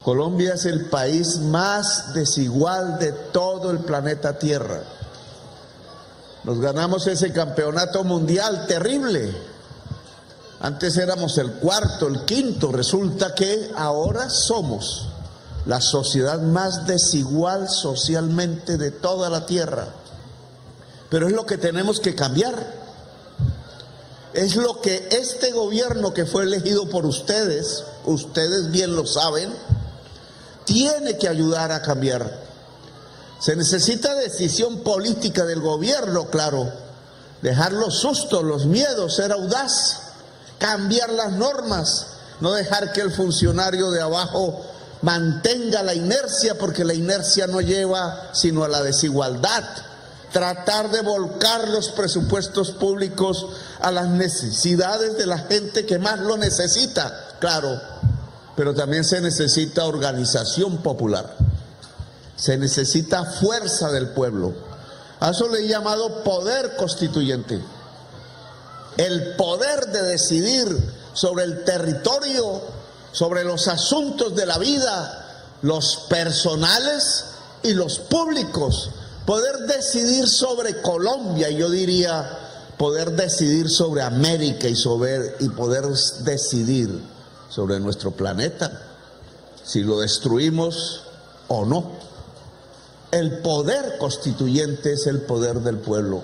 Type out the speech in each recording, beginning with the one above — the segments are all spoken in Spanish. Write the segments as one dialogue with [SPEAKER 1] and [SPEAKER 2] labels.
[SPEAKER 1] Colombia es el país más desigual de todo el planeta Tierra. Nos ganamos ese campeonato mundial terrible. Antes éramos el cuarto, el quinto. Resulta que ahora somos la sociedad más desigual socialmente de toda la Tierra. Pero es lo que tenemos que cambiar. Es lo que este gobierno que fue elegido por ustedes bien lo saben, tiene que ayudar a cambiar. Se necesita decisión política del gobierno, claro, dejar los sustos, los miedos, ser audaz, cambiar las normas, no dejar que el funcionario de abajo mantenga la inercia, porque la inercia no lleva sino a la desigualdad. Tratar de volcar los presupuestos públicos a las necesidades de la gente que más lo necesita, claro, pero también se necesita organización popular, se necesita fuerza del pueblo. A eso le he llamado poder constituyente, el poder de decidir sobre el territorio, sobre los asuntos de la vida, los personales y los públicos. Poder decidir sobre Colombia, y yo diría poder decidir sobre América y poder decidir sobre nuestro planeta, si lo destruimos o no. El poder constituyente es el poder del pueblo.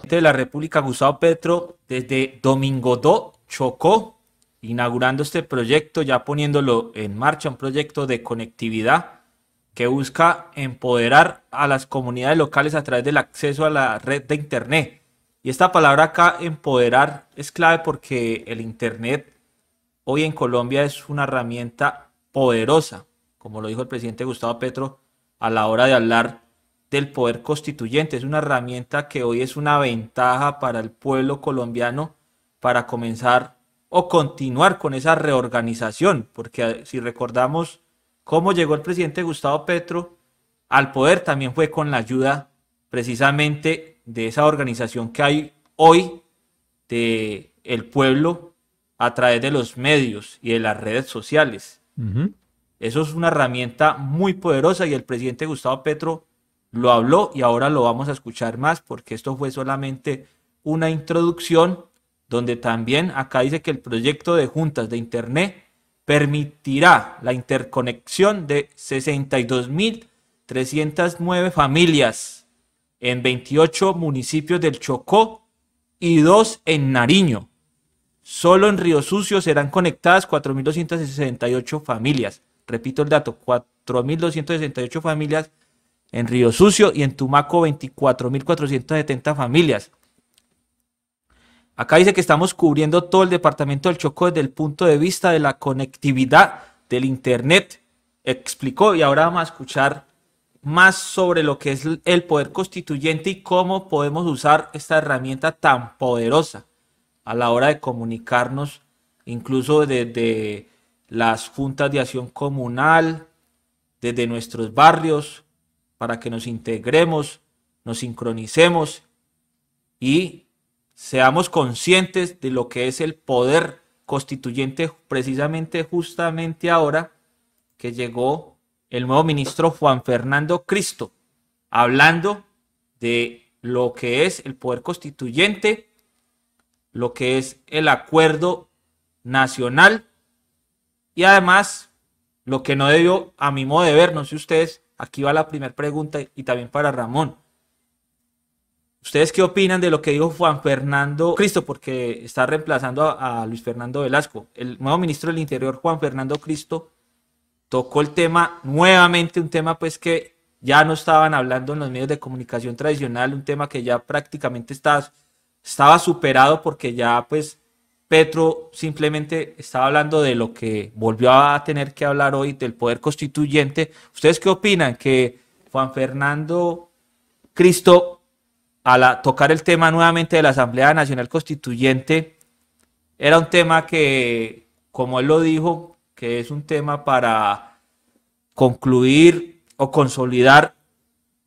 [SPEAKER 2] De la República, Gustavo Petro, desde Domingodó, Chocó, inaugurando este proyecto, ya poniéndolo en marcha, un proyecto de conectividad que busca empoderar a las comunidades locales a través del acceso a la red de Internet. Y esta palabra acá, empoderar, es clave porque el Internet hoy en Colombia es una herramienta poderosa, como lo dijo el presidente Gustavo Petro a la hora de hablar del poder constituyente. Es una herramienta que hoy es una ventaja para el pueblo colombiano para comenzar o continuar con esa reorganización, porque si recordamos cómo llegó el presidente Gustavo Petro al poder, también fue con la ayuda precisamente de esa organización que hay hoy de el pueblo a través de los medios y de las redes sociales. Eso es una herramienta muy poderosa y el presidente Gustavo Petro lo habló y ahora lo vamos a escuchar más, porque esto fue solamente una introducción, donde también acá dice que el proyecto de juntas de Internet permitirá la interconexión de 62.309 familias en 28 municipios del Chocó y 2 en Nariño. Solo en Río Sucio serán conectadas 4.268 familias. Repito el dato, 4.268 familias en Río Sucio y en Tumaco 24.470 familias. Acá dice que estamos cubriendo todo el departamento del Chocó desde el punto de vista de la conectividad del Internet, explicó, y ahora vamos a escuchar más sobre lo que es el poder constituyente y cómo podemos usar esta herramienta tan poderosa a la hora de comunicarnos, incluso desde las juntas de acción comunal, desde nuestros barrios, para que nos integremos, nos sincronicemos y seamos conscientes de lo que es el poder constituyente, precisamente justamente ahora que llegó el nuevo ministro Juan Fernando Cristo, hablando de lo que es el poder constituyente, lo que es el acuerdo nacional y además lo que no debió, a mi modo de ver, no sé ustedes, aquí va la primera pregunta y también para Ramón. ¿Ustedes qué opinan de lo que dijo Juan Fernando Cristo? Porque está reemplazando a Luis Fernando Velasco. El nuevo ministro del Interior, Juan Fernando Cristo, tocó el tema nuevamente, un tema pues que ya no estaban hablando en los medios de comunicación tradicional, un tema que ya prácticamente estaba superado, porque ya pues Petro simplemente estaba hablando de lo que volvió a tener que hablar hoy, del poder constituyente. ¿Ustedes qué opinan? Que Juan Fernando Cristo, al tocar el tema nuevamente de la Asamblea Nacional Constituyente, era un tema que, como él lo dijo, que es un tema para concluir o consolidar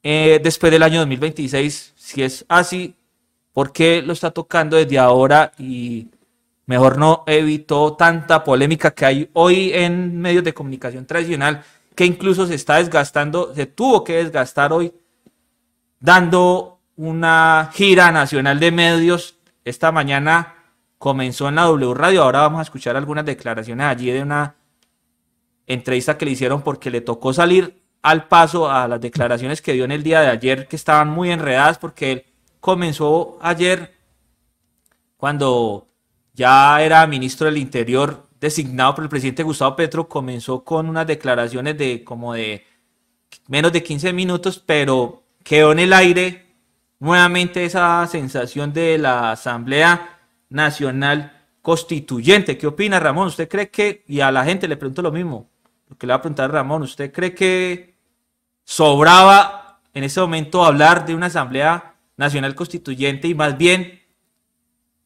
[SPEAKER 2] después del año 2026. Si es así, ¿por qué lo está tocando desde ahora y mejor no evitó tanta polémica que hay hoy en medios de comunicación tradicional, que incluso se está desgastando, se tuvo que desgastar hoy dando una gira nacional de medios. Esta mañana comenzó en la W Radio, ahora vamos a escuchar algunas declaraciones allí de una entrevista que le hicieron porque le tocó salir al paso a las declaraciones que dio en el día de ayer, que estaban muy enredadas porque él comenzó ayer cuando ya era ministro del Interior designado por el presidente Gustavo Petro, comenzó con unas declaraciones de como de menos de 15 minutos, pero quedó en el aire nuevamente esa sensación de la Asamblea Nacional Constituyente. ¿Qué opina, Ramón? ¿Usted cree que, y a la gente le pregunto lo mismo, lo que le va a preguntar a Ramón, ¿usted cree que sobraba en ese momento hablar de una Asamblea Nacional Constituyente y más bien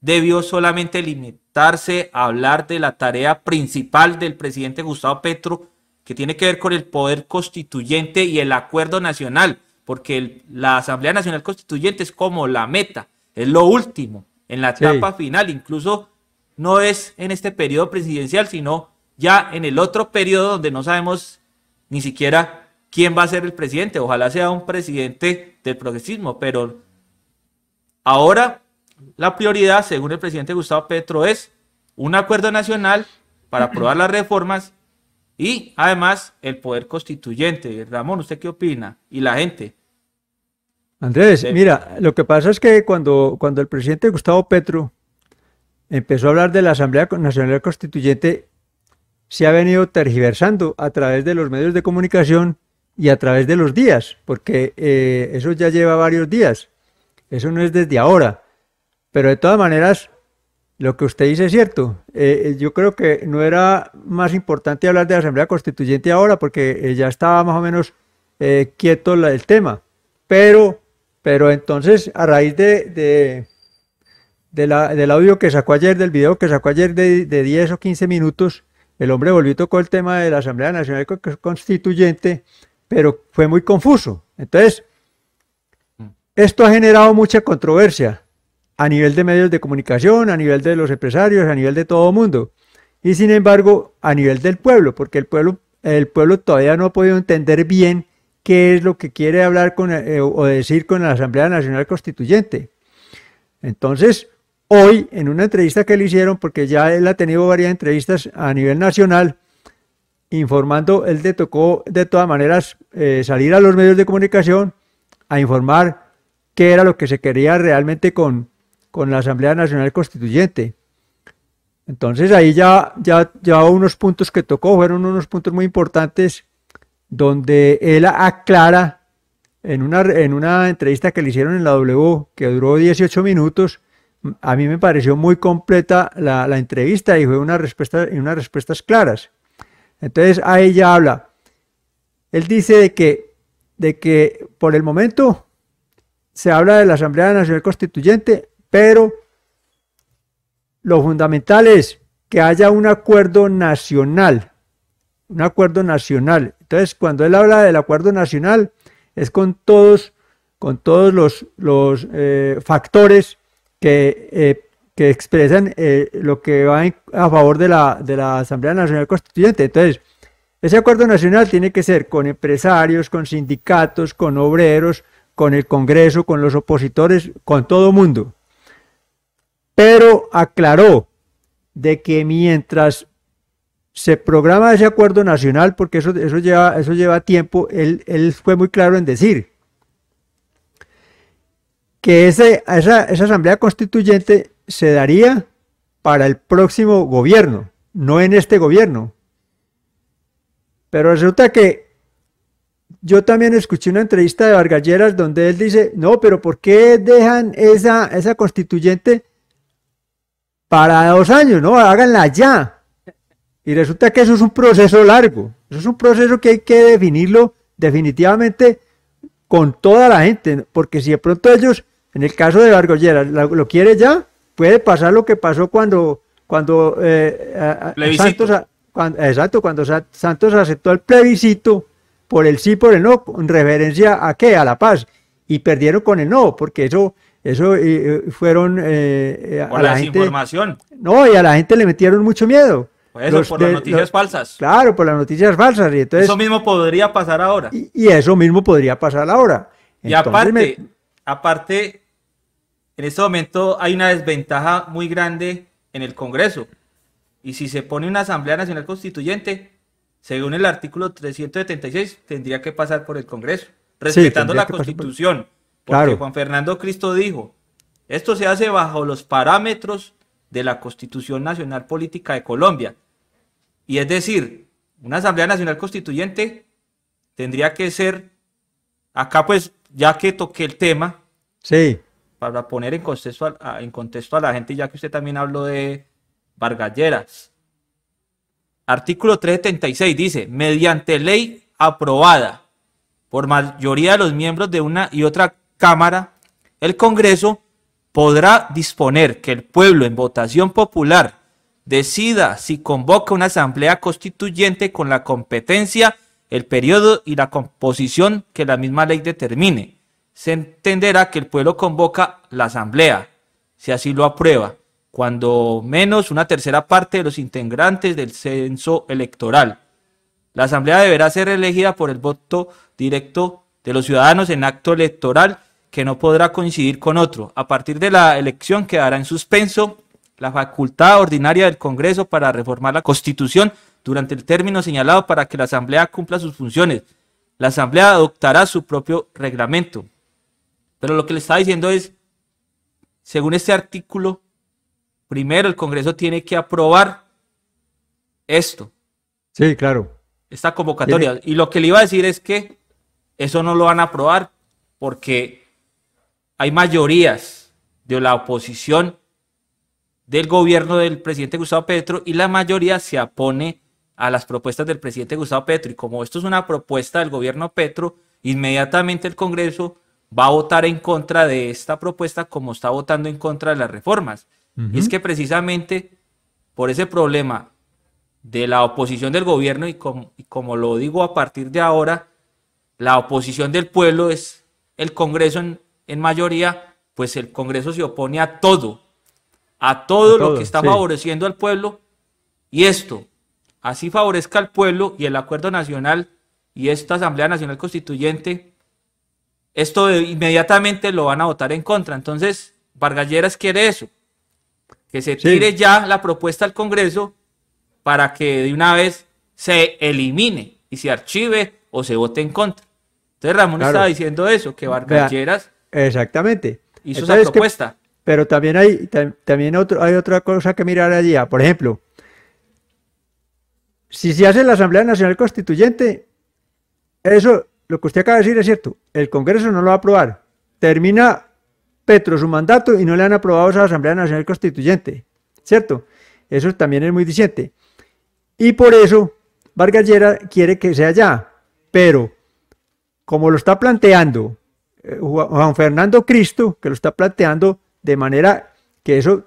[SPEAKER 2] debió solamente limitarse a hablar de la tarea principal del presidente Gustavo Petro, que tiene que ver con el poder constituyente y el acuerdo nacional? Porque la Asamblea Nacional Constituyente es como la meta, es lo último, en la etapa final, incluso no es en este periodo presidencial, sino ya en el otro periodo donde no sabemos ni siquiera quién va a ser el presidente. Ojalá sea un presidente del progresismo, pero ahora la prioridad, según el presidente Gustavo Petro, es un acuerdo nacional para aprobar las reformas y además el poder constituyente. Ramón, ¿usted qué opina? Y la gente.
[SPEAKER 3] Andrés, mira, lo que pasa es que cuando el presidente Gustavo Petro empezó a hablar de la Asamblea Nacional Constituyente, se ha venido tergiversando a través de los medios de comunicación y a través de los días, porque eso ya lleva varios días, eso no es desde ahora, pero de todas maneras, lo que usted dice es cierto. Yo creo que no era más importante hablar de la Asamblea Constituyente ahora, porque ya estaba más o menos quieto el tema, pero entonces a raíz del audio que sacó ayer, del video que sacó ayer de 10 o 15 minutos, el hombre volvió y tocó el tema de la Asamblea Nacional Constituyente, pero fue muy confuso. Entonces, esto ha generado mucha controversia a nivel de medios de comunicación, a nivel de los empresarios, a nivel de todo el mundo. Y sin embargo, a nivel del pueblo, porque el pueblo todavía no ha podido entender bien qué es lo que quiere hablar o decir con la Asamblea Nacional Constituyente. Entonces, hoy, en una entrevista que le hicieron, porque ya él ha tenido varias entrevistas a nivel nacional, informando, él le tocó de todas maneras salir a los medios de comunicación a informar qué era lo que se quería realmente con la Asamblea Nacional Constituyente. Entonces ahí ya unos puntos que tocó fueron unos puntos muy importantes, donde él aclara en una entrevista que le hicieron en la W, que duró 18 minutos, a mí me pareció muy completa la entrevista y fue unas respuestas claras. Entonces ahí ya habla, él dice de que por el momento se habla de la Asamblea Nacional Constituyente, pero lo fundamental es que haya un acuerdo nacional, Entonces, cuando él habla del acuerdo nacional, es con todos los factores que expresan lo que va a favor de la Asamblea Nacional Constituyente. Entonces, ese acuerdo nacional tiene que ser con empresarios, con sindicatos, con obreros, con el Congreso, con los opositores, con todo mundo. Pero aclaró de que mientras se programa ese acuerdo nacional, porque eso lleva tiempo, él fue muy claro en decir que esa Asamblea Constituyente se daría para el próximo gobierno, no en este gobierno. Pero resulta que yo también escuché una entrevista de Vargas Lleras donde él dice, no, pero ¿por qué dejan esa constituyente para 2 años? No, háganla ya. Y resulta que eso es un proceso largo, eso es un proceso que hay que definirlo definitivamente con toda la gente, porque si de pronto ellos, en el caso de Vargas Lleras, lo quiere ya, puede pasar lo que pasó cuando Santos aceptó el plebiscito por el sí, por el no, en referencia a qué, a la paz, y perdieron con el no, porque eso Eso fueron
[SPEAKER 2] por la desinformación.
[SPEAKER 3] No, y a la gente le metieron mucho miedo.
[SPEAKER 2] Por las noticias falsas.
[SPEAKER 3] Claro, por las noticias falsas. Y entonces,
[SPEAKER 2] eso mismo podría pasar ahora.
[SPEAKER 3] Y eso mismo podría pasar ahora.
[SPEAKER 2] Y entonces, aparte, en este momento hay una desventaja muy grande en el Congreso. Y si se pone una Asamblea Nacional Constituyente, según el artículo 376, tendría que pasar por el Congreso, respetando la Constitución. Porque claro. Juan Fernando Cristo dijo, esto se hace bajo los parámetros de la Constitución Nacional Política de Colombia. Y es decir, una Asamblea Nacional Constituyente tendría que ser, acá pues, ya que toqué el tema,
[SPEAKER 3] sí,
[SPEAKER 2] para poner en contexto a la gente, ya que usted también habló de Vargas Lleras. Artículo 376 dice, mediante ley aprobada por mayoría de los miembros de una y otra Cámara, el Congreso podrá disponer que el pueblo en votación popular decida si convoca una asamblea constituyente con la competencia, el periodo y la composición que la misma ley determine. Se entenderá que el pueblo convoca la asamblea, si así lo aprueba, cuando menos una tercera parte de los integrantes del censo electoral. La asamblea deberá ser elegida por el voto directo de los ciudadanos en acto electoral que no podrá coincidir con otro. A partir de la elección quedará en suspenso la facultad ordinaria del Congreso para reformar la Constitución durante el término señalado para que la Asamblea cumpla sus funciones. La Asamblea adoptará su propio reglamento. Pero lo que le está diciendo es, según este artículo, primero el Congreso tiene que aprobar esto.
[SPEAKER 3] Sí, claro.
[SPEAKER 2] Esta convocatoria. Y lo que le iba a decir es que eso no lo van a aprobar porque hay mayorías de la oposición del gobierno del presidente Gustavo Petro y la mayoría se opone a las propuestas del presidente Gustavo Petro. Y como esto es una propuesta del gobierno Petro, inmediatamente el Congreso va a votar en contra de esta propuesta como está votando en contra de las reformas. Y es que precisamente por ese problema de la oposición del gobierno y como lo digo a partir de ahora, la oposición del pueblo es el Congreso en mayoría, pues el Congreso se opone a todo lo que está favoreciendo al pueblo, y esto, así favorezca al pueblo y el acuerdo nacional y esta Asamblea Nacional Constituyente, esto inmediatamente lo van a votar en contra. Entonces, Vargas Lleras quiere eso, que se tire ya la propuesta al Congreso para que de una vez se elimine y se archive o se vote en contra. Entonces Ramón estaba diciendo eso, que Vargas Lleras
[SPEAKER 3] exactamente
[SPEAKER 2] hizo esa propuesta.
[SPEAKER 3] Pero también hay otra cosa que mirar allí. Por ejemplo, si se hace la Asamblea Nacional Constituyente, eso, lo que usted acaba de decir es cierto, el Congreso no lo va a aprobar. Termina Petro su mandato y no le han aprobado esa Asamblea Nacional Constituyente, ¿cierto? Eso también es muy diciente. Y por eso Vargas Lleras quiere que sea ya, pero como lo está planteando Juan Fernando Cristo, que lo está planteando de manera que eso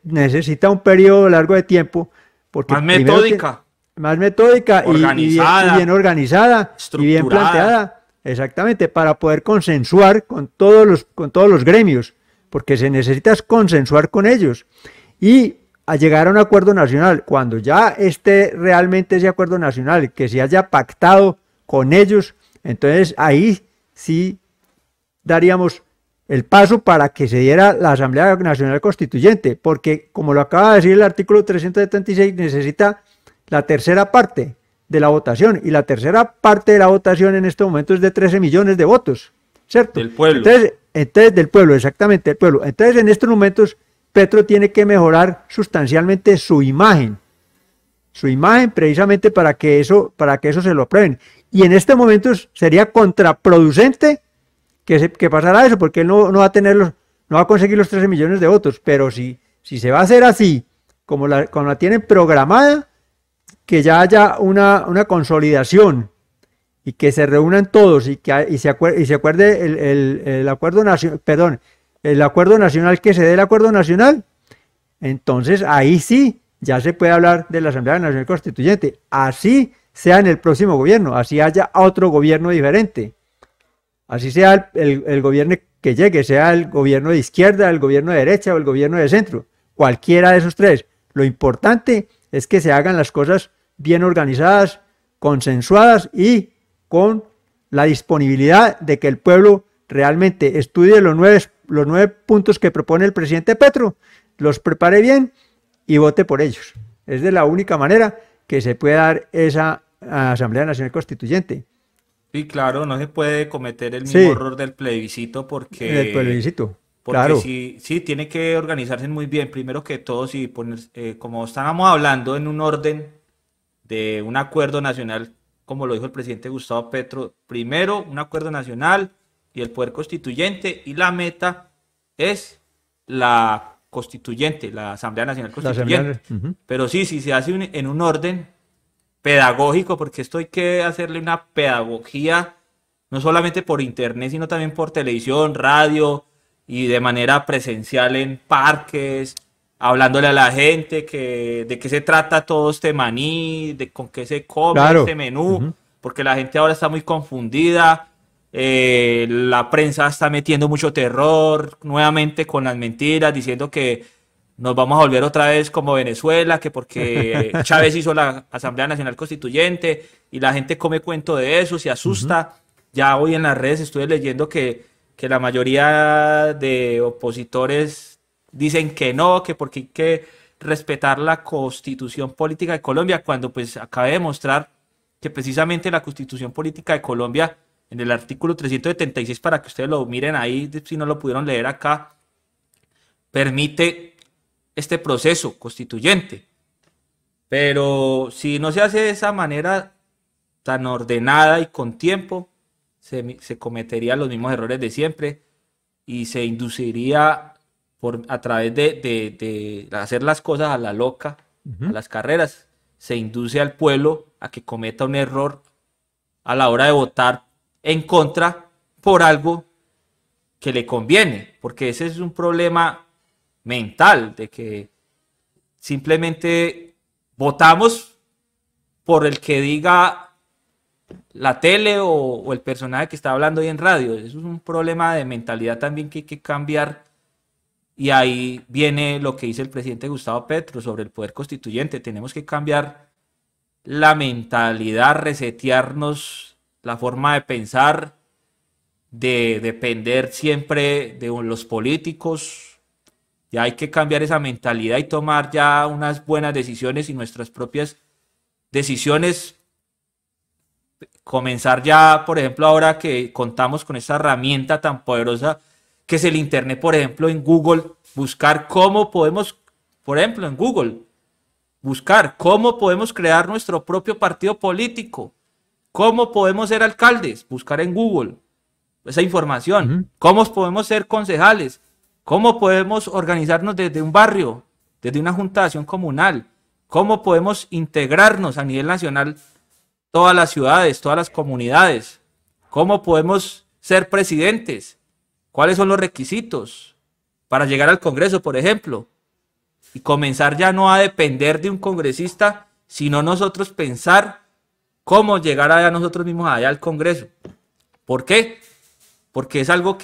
[SPEAKER 3] necesita un periodo largo de tiempo, porque
[SPEAKER 2] más metódica
[SPEAKER 3] y bien organizada y bien planteada, exactamente, para poder consensuar con todos los gremios, porque se necesita consensuar con ellos y a llegar a un acuerdo nacional. Cuando ya esté realmente ese acuerdo nacional, que se haya pactado con ellos, entonces ahí sí daríamos el paso para que se diera la Asamblea Nacional Constituyente, porque como lo acaba de decir el artículo 376, necesita la tercera parte de la votación, y la tercera parte de la votación en este momento es de 13 millones de votos, ¿cierto?
[SPEAKER 2] Del pueblo.
[SPEAKER 3] Entonces del pueblo, exactamente, del pueblo. Entonces en estos momentos Petro tiene que mejorar sustancialmente su imagen precisamente para que eso se lo aprueben. Y en este momento sería contraproducente que pasara eso, porque él no va a conseguir los 13 millones de votos, pero si se va a hacer así, como la tienen programada, que ya haya una consolidación y que se reúnan todos y se acuerde el acuerdo nacional, el acuerdo nacional, que se dé el acuerdo nacional, entonces ahí sí ya se puede hablar de la Asamblea Nacional Constituyente, así sea en el próximo gobierno, así haya otro gobierno diferente. así sea el gobierno que llegue, sea el gobierno de izquierda, el gobierno de derecha o el gobierno de centro, cualquiera de esos tres. Lo importante es que se hagan las cosas bien organizadas, consensuadas y con la disponibilidad de que el pueblo realmente estudie los nueve puntos que propone el presidente Petro, los prepare bien y vote por ellos. Es de la única manera que se puede dar esa Asamblea Nacional Constituyente.
[SPEAKER 2] Sí, claro, no se puede cometer el mismo error del plebiscito porque...
[SPEAKER 3] El plebiscito,
[SPEAKER 2] porque
[SPEAKER 3] claro.
[SPEAKER 2] sí, tiene que organizarse muy bien, primero que todo, sí, como estábamos hablando en un orden de un acuerdo nacional, como lo dijo el presidente Gustavo Petro, primero un acuerdo nacional y el poder constituyente, y la meta es la constituyente, la Asamblea Nacional Constituyente. Pero sí, se hace en un orden pedagógico, porque esto hay que hacerle una pedagogía, no solamente por internet, sino también por televisión, radio y de manera presencial en parques, hablándole a la gente de qué se trata todo este maní, de con qué se come este menú, porque la gente ahora está muy confundida. La prensa está metiendo mucho terror nuevamente con las mentiras, diciendo que nos vamos a volver otra vez como Venezuela, que porque Chávez hizo la Asamblea Nacional Constituyente y la gente come cuento de eso, se asusta. Ya hoy en las redes estuve leyendo que la mayoría de opositores dicen que no, que porque hay que respetar la Constitución Política de Colombia, cuando pues acaba de demostrar que precisamente la Constitución Política de Colombia, en el artículo 376, para que ustedes lo miren ahí, si no lo pudieron leer acá, permite este proceso constituyente. Pero si no se hace de esa manera tan ordenada y con tiempo, se cometerían los mismos errores de siempre y se induciría a través de hacer las cosas a la loca, a las carreras, se induce al pueblo a que cometa un error a la hora de votar en contra por algo que le conviene, porque ese es un problema mental, de que simplemente votamos por el que diga la tele o el personaje que está hablando hoy en radio. Eso es un problema de mentalidad también que hay que cambiar, y ahí viene lo que dice el presidente Gustavo Petro sobre el poder constituyente. Tenemos que cambiar la mentalidad, resetearnos la forma de pensar, de depender siempre de los políticos. Ya hay que cambiar esa mentalidad y tomar ya unas buenas decisiones y nuestras propias decisiones. Comenzar ya, por ejemplo, ahora que contamos con esta herramienta tan poderosa que es el Internet, por ejemplo, en Google, buscar cómo podemos, por ejemplo, en Google, buscar cómo podemos crear nuestro propio partido político, cómo podemos ser alcaldes, buscar en Google esa información, cómo podemos ser concejales, cómo podemos organizarnos desde un barrio, desde una junta de acción comunal, cómo podemos integrarnos a nivel nacional, todas las ciudades, todas las comunidades, cómo podemos ser presidentes, cuáles son los requisitos para llegar al Congreso, por ejemplo, y comenzar ya no a depender de un congresista, sino nosotros pensar cómo llegar allá nosotros mismos allá al Congreso. ¿Por qué? Porque es algo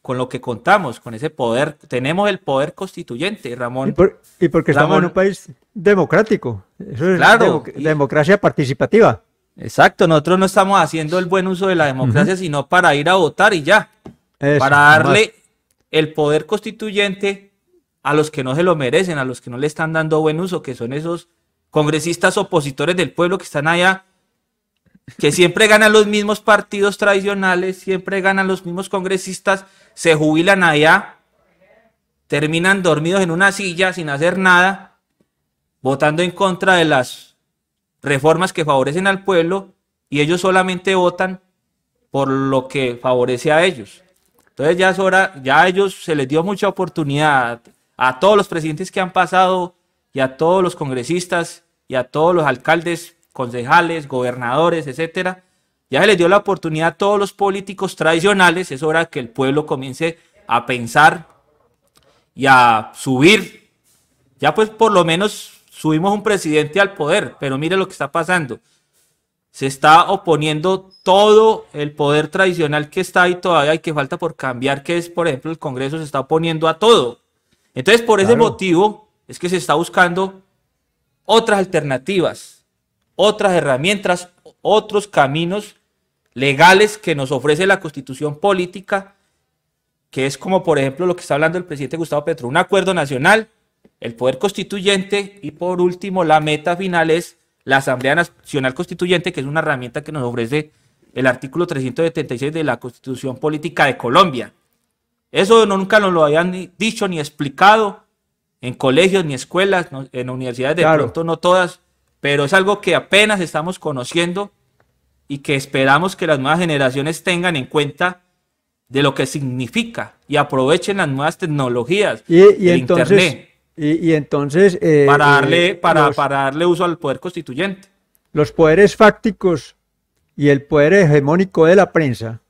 [SPEAKER 2] con lo que contamos, con ese poder. Tenemos el poder constituyente, Ramón.
[SPEAKER 3] Y porque estamos en un país democrático. Eso es
[SPEAKER 2] claro,
[SPEAKER 3] democracia participativa.
[SPEAKER 2] Exacto, nosotros no estamos haciendo el buen uso de la democracia, sino para ir a votar y ya. Eso, para darle el poder constituyente a los que no se lo merecen, a los que no le están dando buen uso, que son esos congresistas opositores del pueblo que están allá, que siempre ganan los mismos partidos tradicionales, siempre ganan los mismos congresistas, se jubilan allá, terminan dormidos en una silla sin hacer nada, votando en contra de las reformas que favorecen al pueblo, y ellos solamente votan por lo que favorece a ellos. Entonces ya es hora, ya a ellos se les dio mucha oportunidad, a todos los presidentes que han pasado, y a todos los congresistas, y a todos los alcaldes, concejales, gobernadores, etcétera. Ya se les dio la oportunidad a todos los políticos tradicionales. Es hora que el pueblo comience a pensar y a subir. Ya pues por lo menos subimos un presidente al poder, pero mire lo que está pasando. se está oponiendo todo el poder tradicional que está ahí todavía y que falta por cambiar, que es, por ejemplo, el Congreso se está oponiendo a todo. Entonces, por ese motivo es que se está buscando otras alternativas, otras herramientas, otros caminos legales que nos ofrece la Constitución política, que es como, por ejemplo, lo que está hablando el presidente Gustavo Petro, un acuerdo nacional, el poder constituyente y, por último, la meta final es la Asamblea Nacional Constituyente, que es una herramienta que nos ofrece el artículo 376 de la Constitución Política de Colombia. Eso nunca nos lo habían dicho ni explicado en colegios ni escuelas, en universidades de pronto no todas, pero es algo que apenas estamos conociendo y que esperamos que las nuevas generaciones tengan en cuenta de lo que significa y aprovechen las nuevas tecnologías
[SPEAKER 3] y
[SPEAKER 2] el
[SPEAKER 3] entonces,
[SPEAKER 2] Internet.
[SPEAKER 3] Y entonces
[SPEAKER 2] para darle uso al poder constituyente.
[SPEAKER 3] Los poderes fácticos y el poder hegemónico de la prensa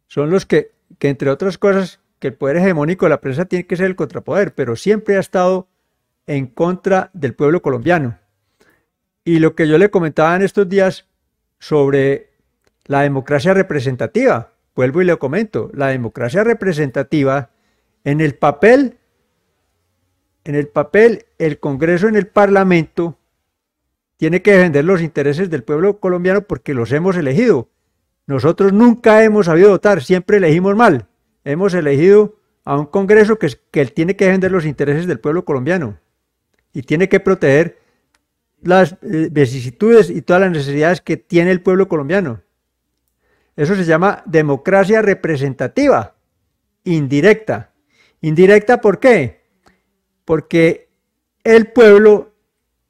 [SPEAKER 3] son los que entre otras cosas, que el poder hegemónico de la prensa tiene que ser el contrapoder, pero siempre ha estado en contra del pueblo colombiano. Y lo que yo le comentaba en estos días sobre la democracia representativa, vuelvo y le comento, la democracia representativa en el papel, el Congreso en el Parlamento tiene que defender los intereses del pueblo colombiano porque los hemos elegido. Nosotros nunca hemos sabido votar, siempre elegimos mal. Hemos elegido a un Congreso que tiene que defender los intereses del pueblo colombiano y tiene que proteger las vicisitudes y todas las necesidades que tiene el pueblo colombiano. Eso se llama democracia representativa, indirecta. ¿Indirecta por qué? Porque el pueblo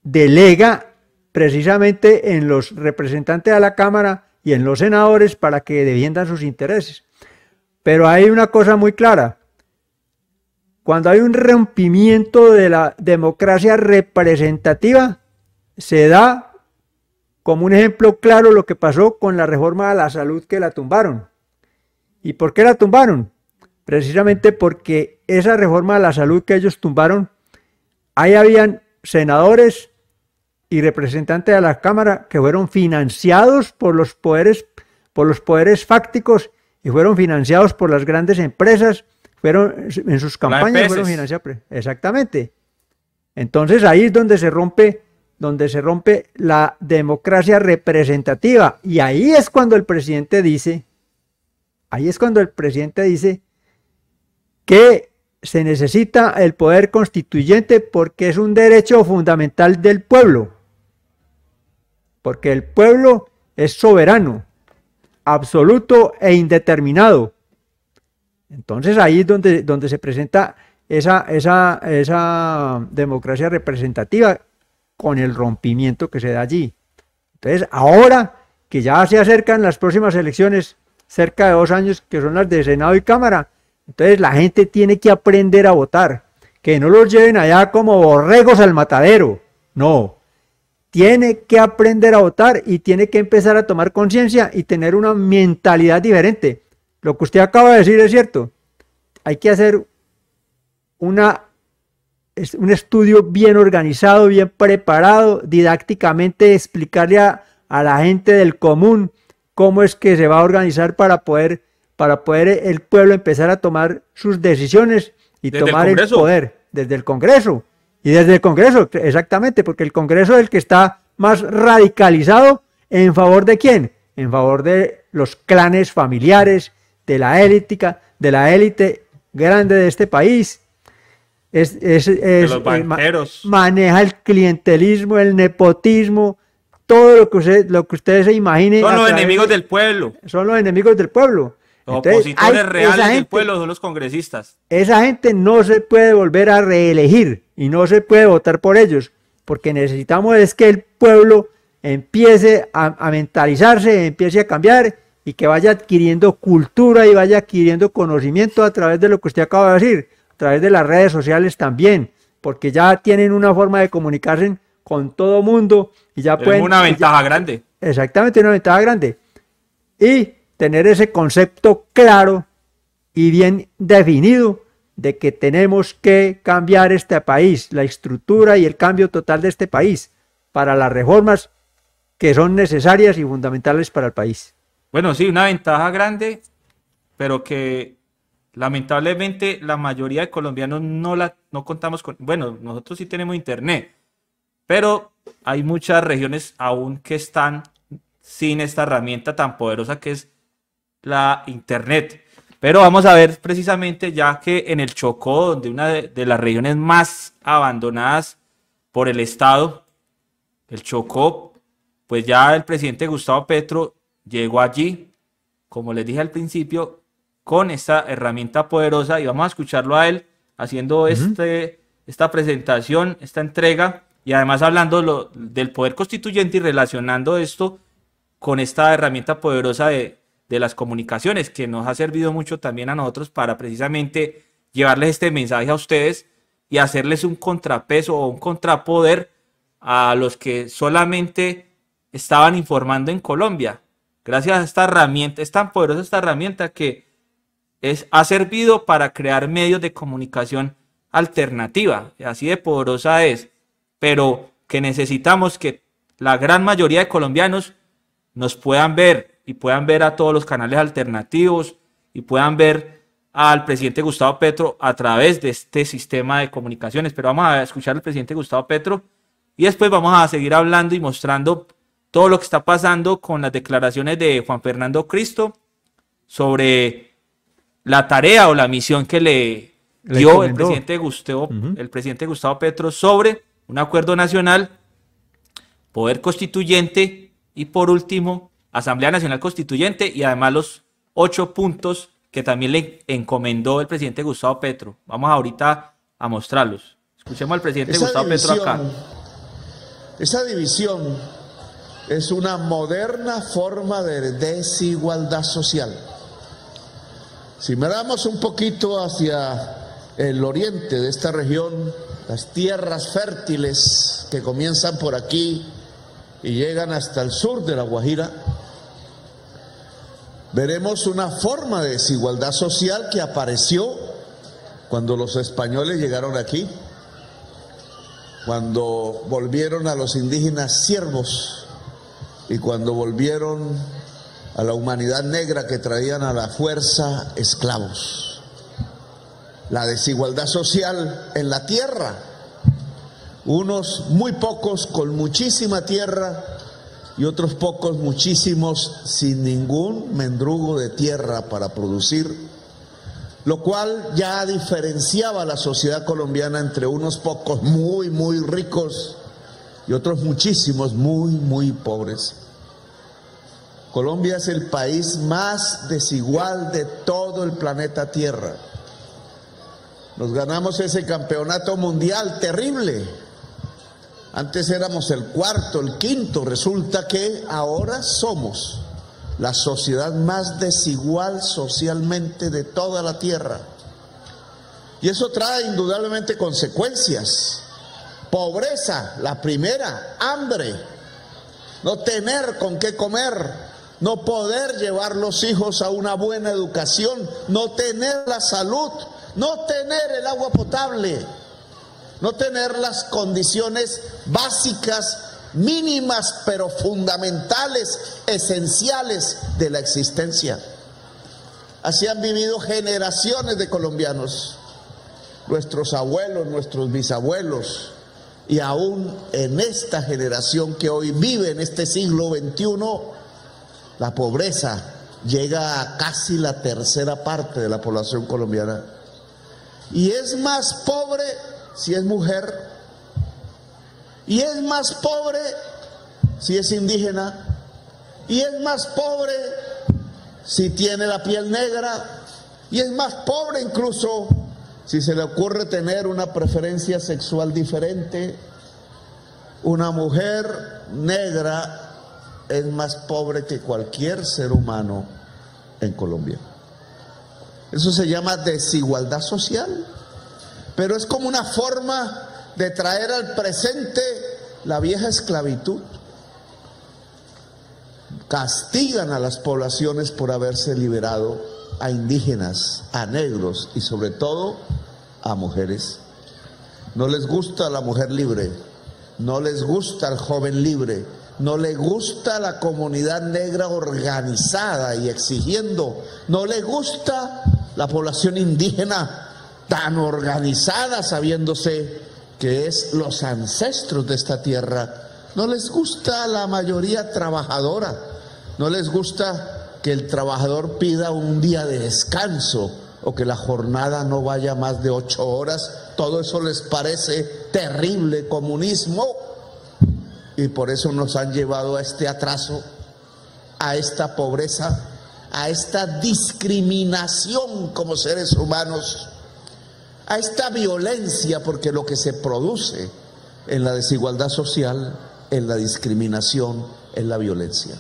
[SPEAKER 3] delega precisamente en los representantes de la Cámara y en los senadores para que defiendan sus intereses. Pero hay una cosa muy clara. Cuando hay un rompimiento de la democracia representativa, se da como un ejemplo claro lo que pasó con la reforma a la salud, que la tumbaron. ¿Y por qué la tumbaron? Precisamente porque esa reforma a la salud que ellos tumbaron, ahí habían senadores y representantes de la Cámara que fueron financiados por los poderes fácticos y fueron financiados por las grandes empresas, fueron en sus campañas fueron financiados. Exactamente. Entonces ahí es donde se rompe la democracia representativa, y ahí es cuando el presidente dice que se necesita el poder constituyente porque es un derecho fundamental del pueblo, porque el pueblo es soberano, absoluto e indeterminado. Entonces ahí es donde se presenta esa democracia representativa con el rompimiento que se da allí. Entonces ahora que ya se acercan las próximas elecciones, cerca de 2 años, que son las de Senado y Cámara, entonces la gente tiene que aprender a votar, que no los lleven allá como borregos al matadero, no, tiene que aprender a votar y tiene que empezar a tomar conciencia y tener una mentalidad diferente. Lo que usted acaba de decir es cierto, hay que hacer un estudio bien organizado, bien preparado, didácticamente explicarle a la gente del común cómo es que se va a organizar para poder el pueblo empezar a tomar sus decisiones y tomar el poder desde el Congreso. Y desde el Congreso, exactamente, porque el Congreso es el que está más radicalizado. ¿En favor de quién? En favor de los clanes familiares, de la élite grande de este país.
[SPEAKER 2] De los banqueros.
[SPEAKER 3] Maneja el clientelismo, el nepotismo, todo lo que ustedes se imaginen.
[SPEAKER 2] Son los enemigos del pueblo.
[SPEAKER 3] Son los enemigos del pueblo.
[SPEAKER 2] Los opositores reales del pueblo son los congresistas.
[SPEAKER 3] Esa gente no se puede volver a reelegir y no se puede votar por ellos, porque necesitamos es que el pueblo empiece a mentalizarse, empiece a cambiar y que vaya adquiriendo cultura y vaya adquiriendo conocimiento a través de lo que usted acaba de decir, a través de las redes sociales también, porque ya tienen una forma de comunicarse con todo mundo y ya pueden...
[SPEAKER 2] una ventaja grande.
[SPEAKER 3] Exactamente, una ventaja grande. Y tener ese concepto claro y bien definido de que tenemos que cambiar este país, la estructura y el cambio total de este país para las reformas que son necesarias y fundamentales para el país.
[SPEAKER 2] Bueno, sí, una ventaja grande, pero que lamentablemente la mayoría de colombianos no contamos con. Bueno, nosotros sí tenemos internet, pero hay muchas regiones aún que están sin esta herramienta tan poderosa que es la internet. Pero vamos a ver precisamente, ya que en el Chocó, donde una de las regiones más abandonadas por el Estado, el Chocó, pues ya el presidente Gustavo Petro llegó allí, como les dije al principio, con esta herramienta poderosa, y vamos a escucharlo a él haciendo esta presentación, esta entrega, y además hablando del poder constituyente y relacionando esto con esta herramienta poderosa de las comunicaciones, que nos ha servido mucho también a nosotros para precisamente llevarles este mensaje a ustedes y hacerles un contrapeso o un contrapoder a los que solamente estaban informando en Colombia. Gracias a esta herramienta, es tan poderosa esta herramienta que ha servido para crear medios de comunicación alternativa, así de poderosa es, pero que necesitamos que la gran mayoría de colombianos nos puedan ver y puedan ver a todos los canales alternativos y puedan ver al presidente Gustavo Petro a través de este sistema de comunicaciones. Pero vamos a escuchar al presidente Gustavo Petro y después vamos a seguir hablando y mostrando todo lo que está pasando con las declaraciones de Juan Fernando Cristo sobre la tarea o la misión que le dio el presidente Gustavo Petro sobre un acuerdo nacional, poder constituyente y por último Asamblea Nacional Constituyente, y además los 8 puntos que también le encomendó el presidente Gustavo Petro. Vamos ahorita a mostrarlos. Escuchemos al presidente Gustavo Petro acá.
[SPEAKER 1] Esa división es una moderna forma de desigualdad social. Si miramos un poquito hacia el oriente de esta región, las tierras fértiles que comienzan por aquí y llegan hasta el sur de La Guajira, veremos una forma de desigualdad social que apareció cuando los españoles llegaron aquí, cuando volvieron a los indígenas siervos y cuando volvieron a la humanidad negra que traían a la fuerza esclavos. La desigualdad social en la tierra, unos muy pocos con muchísima tierra y otros pocos muchísimos sin ningún mendrugo de tierra para producir, lo cual ya diferenciaba a la sociedad colombiana entre unos pocos muy ricos y otros muchísimos muy pobres. Colombia es el país más desigual de todo el planeta Tierra. Nos ganamos ese campeonato mundial terrible. Antes éramos el cuarto, el quinto. Resulta que ahora somos la sociedad más desigual socialmente de toda la Tierra. Y eso trae indudablemente consecuencias. Pobreza, la primera, hambre, no tener con qué comer, no poder llevar los hijos a una buena educación, no tener la salud, no tener el agua potable, no tener las condiciones básicas, mínimas, pero fundamentales, esenciales de la existencia. Así han vivido generaciones de colombianos, nuestros abuelos, nuestros bisabuelos, y aún en esta generación que hoy vive en este siglo XXI, la pobreza llega a casi la tercera parte de la población colombiana. Y es más pobre si es mujer, y es más pobre si es indígena, y es más pobre si tiene la piel negra, y es más pobre incluso si se le ocurre tener una preferencia sexual diferente. Una mujer negra es más pobre que cualquier ser humano en Colombia. Eso se llama desigualdad social, pero es como una forma de traer al presente la vieja esclavitud. Castigan a las poblaciones por haberse liberado a indígenas, a negros y sobre todo a mujeres. No les gusta la mujer libre, no les gusta el joven libre, no le gusta la comunidad negra organizada y exigiendo, no le gusta la población indígena tan organizada, sabiéndose que es los ancestros de esta tierra. No les gusta la mayoría trabajadora, no les gusta que el trabajador pida un día de descanso o que la jornada no vaya más de 8 horas. Todo eso les parece terrible comunismo y por eso nos han llevado a este atraso, a esta pobreza, a esta discriminación como seres humanos, a esta violencia, porque lo que se produce en la desigualdad social, en la discriminación, es la violencia.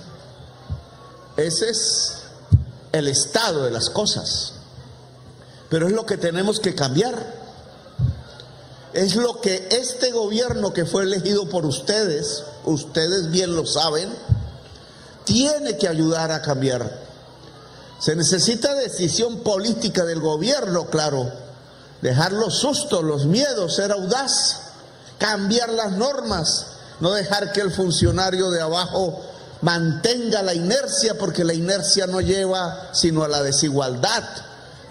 [SPEAKER 1] Ese es el estado de las cosas, pero es lo que tenemos que cambiar. Es lo que este gobierno que fue elegido por ustedes bien lo saben, tiene que ayudar a cambiar. Se necesita decisión política del gobierno, claro, dejar los sustos, los miedos, ser audaz, cambiar las normas, no dejar que el funcionario de abajo mantenga la inercia, porque la inercia no lleva sino a la desigualdad.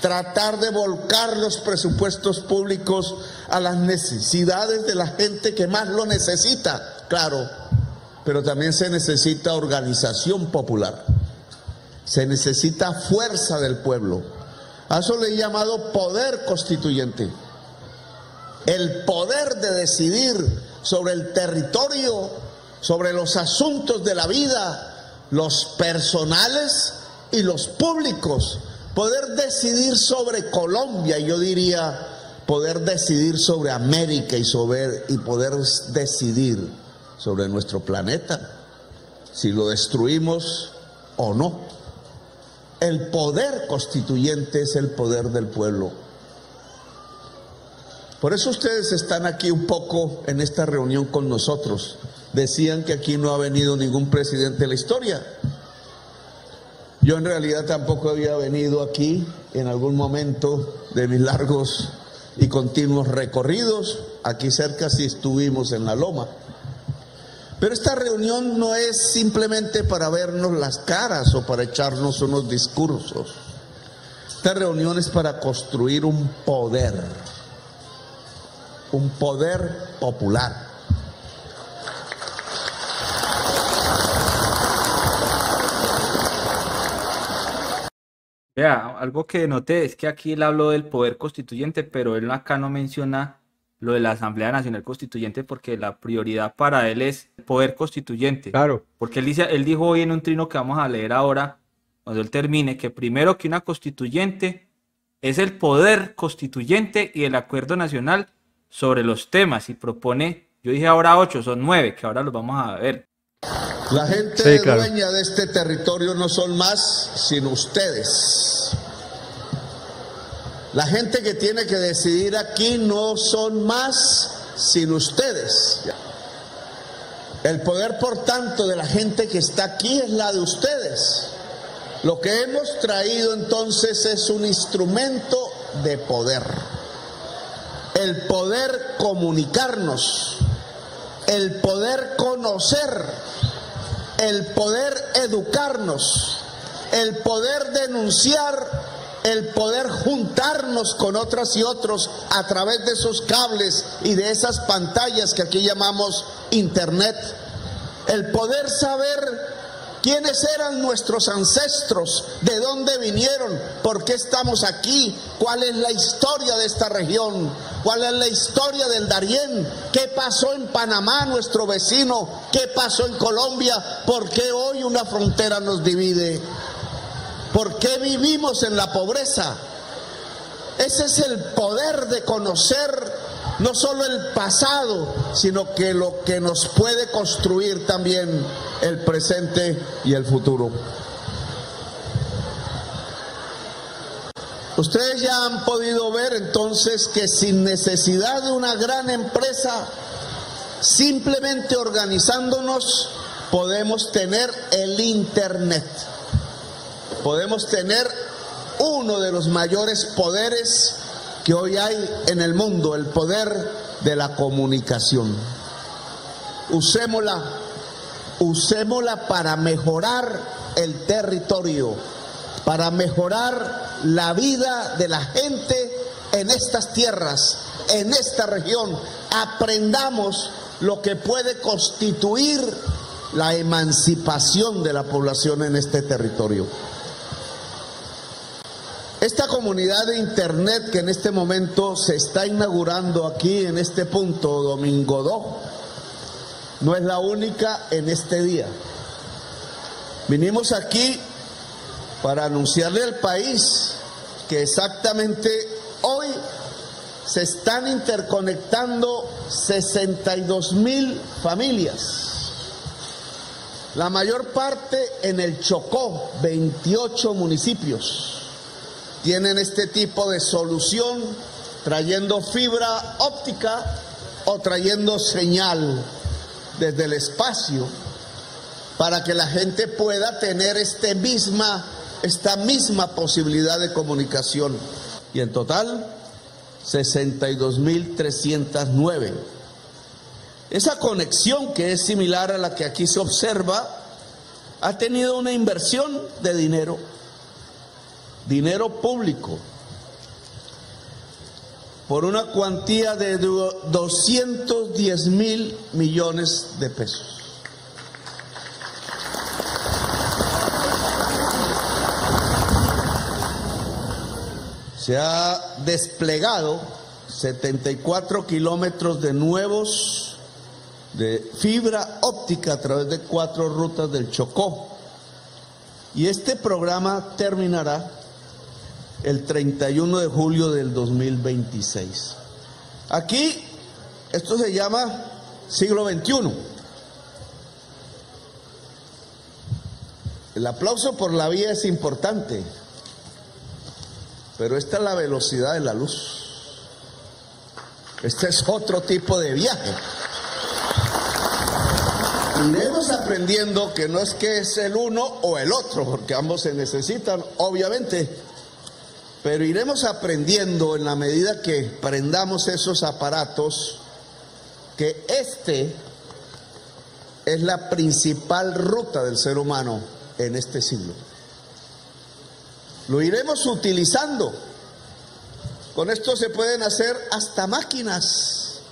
[SPEAKER 1] Tratar de volcar los presupuestos públicos a las necesidades de la gente que más lo necesita, claro, pero también se necesita organización popular, se necesita fuerza del pueblo. A eso le he llamado poder constituyente, el poder de decidir sobre el territorio, sobre los asuntos de la vida, los personales y los públicos. Poder decidir sobre Colombia, yo diría poder decidir sobre América y poder decidir sobre nuestro planeta, si lo destruimos o no. El poder constituyente es el poder del pueblo. Por eso ustedes están aquí un poco en esta reunión con nosotros. Decían que aquí no ha venido ningún presidente de la historia. Yo en realidad tampoco había venido aquí en algún momento de mis largos y continuos recorridos. Aquí cerca sí estuvimos en la Loma. Pero esta reunión no es simplemente para vernos las caras o para echarnos unos discursos. Esta reunión es para construir un poder popular.
[SPEAKER 2] Vea, algo que noté es que aquí él habló del poder constituyente, pero él acá no menciona lo de la Asamblea Nacional Constituyente, porque la prioridad para él es el poder constituyente.
[SPEAKER 3] Claro.
[SPEAKER 2] Porque él dijo hoy en un trino que vamos a leer ahora, cuando él termine, que primero que una constituyente es el poder constituyente y el acuerdo nacional sobre los temas, y propone, yo dije ahora 8, son 9, que ahora los vamos a ver.
[SPEAKER 1] La gente dueña de este territorio no son más sino ustedes. La gente que tiene que decidir aquí no son más sino ustedes. El poder, por tanto, de la gente que está aquí es la de ustedes. Lo que hemos traído entonces es un instrumento de poder. El poder comunicarnos, el poder conocer, el poder educarnos, el poder denunciar, el poder juntarnos con otras y otros a través de esos cables y de esas pantallas que aquí llamamos internet, el poder saber quiénes eran nuestros ancestros, de dónde vinieron, por qué estamos aquí, cuál es la historia de esta región, cuál es la historia del Darién, qué pasó en Panamá, nuestro vecino, qué pasó en Colombia, por qué hoy una frontera nos divide, por qué vivimos en la pobreza. Ese es el poder de conocer no solo el pasado, sino que lo que nos puede construir también el presente y el futuro. Ustedes ya han podido ver entonces que sin necesidad de una gran empresa, simplemente organizándonos, podemos tener el internet. Podemos tener uno de los mayores poderes que hoy hay en el mundo, el poder de la comunicación. Usémosla, usémosla para mejorar el territorio, para mejorar la vida de la gente en estas tierras, en esta región. Aprendamos lo que puede constituir la emancipación de la población en este territorio. Esta comunidad de internet que en este momento se está inaugurando aquí en este punto, Domingo Do, no es la única en este día. Vinimos aquí para anunciarle al país que exactamente hoy se están interconectando 62,000 familias. La mayor parte en el Chocó, 28 municipios tienen este tipo de solución, trayendo fibra óptica o trayendo señal desde el espacio para que la gente pueda tener esta misma posibilidad de comunicación. Y en total, 62,309. Esa conexión, que es similar a la que aquí se observa, ha tenido una inversión de dinero público, por una cuantía de 210,000 millones de pesos. Se ha desplegado 74 kilómetros de nuevos de fibra óptica a través de 4 rutas del Chocó. Y este programa terminará el 31 de julio del 2026. Aquí, esto se llama siglo XXI. El aplauso por la vía es importante, pero esta es la velocidad de la luz. Este es otro tipo de viaje. Iremos aprendiendo que no es que es el uno o el otro, porque ambos se necesitan, obviamente, pero iremos aprendiendo en la medida que prendamos esos aparatos que este es la principal ruta del ser humano en este siglo. Lo iremos utilizando. Con esto se pueden hacer hasta máquinas.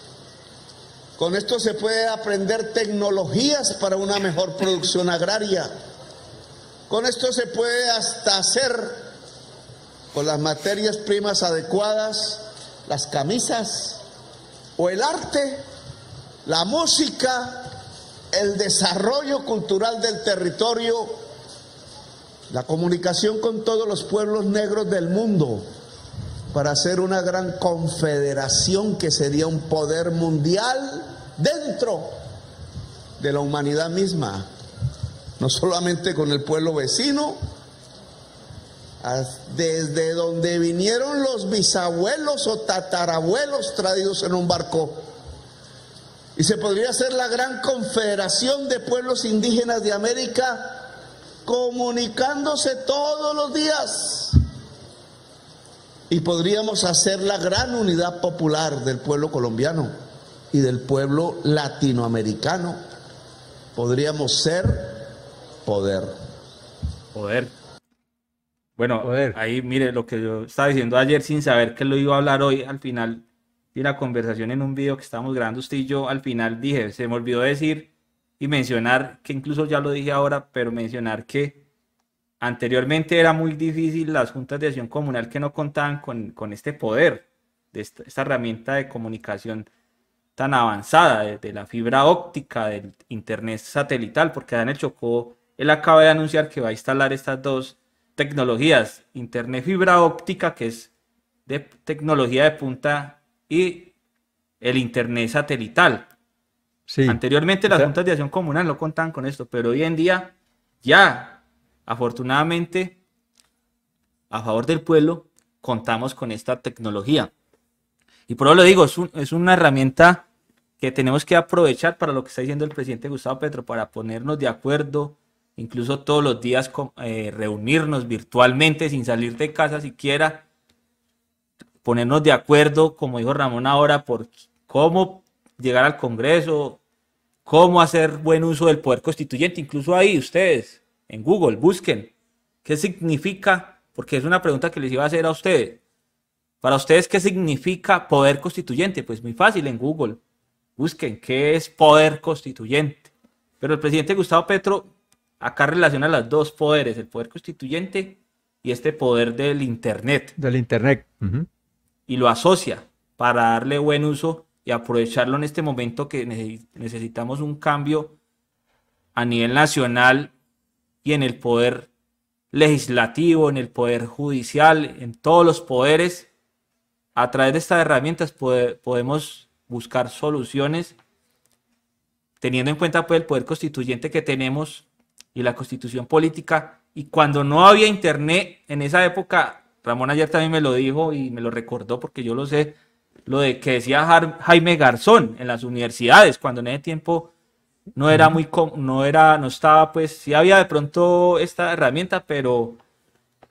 [SPEAKER 1] Con esto se puede aprender tecnologías para una mejor producción agraria. Con esto se puede hasta hacer, con las materias primas adecuadas, las camisas o el arte, la música, el desarrollo cultural del territorio, la comunicación con todos los pueblos negros del mundo, para hacer una gran confederación que sería un poder mundial dentro de la humanidad misma, no solamente con el pueblo vecino, desde donde vinieron los bisabuelos o tatarabuelos traídos en un barco, y se podría hacer la gran confederación de pueblos indígenas de América, comunicándose todos los días. Y podríamos hacer la gran unidad popular del pueblo colombiano y del pueblo latinoamericano. Podríamos ser poder.
[SPEAKER 2] Poder. Bueno,
[SPEAKER 3] Poder.
[SPEAKER 2] ahí mire lo que yo estaba diciendo ayer sin saber que lo iba a hablar hoy. Al final de una conversación en un video que estábamos grabando usted y yo, al final dije, se me olvidó decir y mencionar, que incluso ya lo dije ahora, pero mencionar que anteriormente era muy difícil las juntas de acción comunal que no contaban con este poder, de esta herramienta de comunicación tan avanzada, de la fibra óptica, del internet satelital, porque en el Chocó él acaba de anunciar que va a instalar estas dos tecnologías, internet fibra óptica, que es de tecnología de punta, y el internet satelital.
[SPEAKER 3] Sí.
[SPEAKER 2] Anteriormente las juntas de acción comunal no contaban con esto, pero hoy en día ya, afortunadamente, a favor del pueblo, contamos con esta tecnología. Y por eso lo digo, es una herramienta que tenemos que aprovechar para lo que está diciendo el presidente Gustavo Petro, para ponernos de acuerdo, incluso todos los días reunirnos virtualmente sin salir de casa siquiera, ponernos de acuerdo, como dijo Ramón ahora, por cómo llegar al Congreso, cómo hacer buen uso del poder constituyente. Incluso ahí ustedes en Google busquen qué significa, porque es una pregunta que les iba a hacer a ustedes. Para ustedes, ¿qué significa poder constituyente? Pues muy fácil, en Google busquen qué es poder constituyente. Pero el presidente Gustavo Petro acá relaciona los dos poderes, el poder constituyente y este poder del Internet.
[SPEAKER 3] Del Internet.
[SPEAKER 2] Y lo asocia para darle buen uso y aprovecharlo en este momento que necesitamos un cambio a nivel nacional y en el poder legislativo, en el poder judicial, en todos los poderes. A través de estas herramientas podemos buscar soluciones teniendo en cuenta pues, el poder constituyente que tenemos y la constitución política. Y cuando no había internet en esa época, Ramón ayer también me lo dijo y me lo recordó porque yo lo sé, lo de que decía Jaime Garzón en las universidades, cuando en ese tiempo no era no estaba, pues sí había de pronto esta herramienta, pero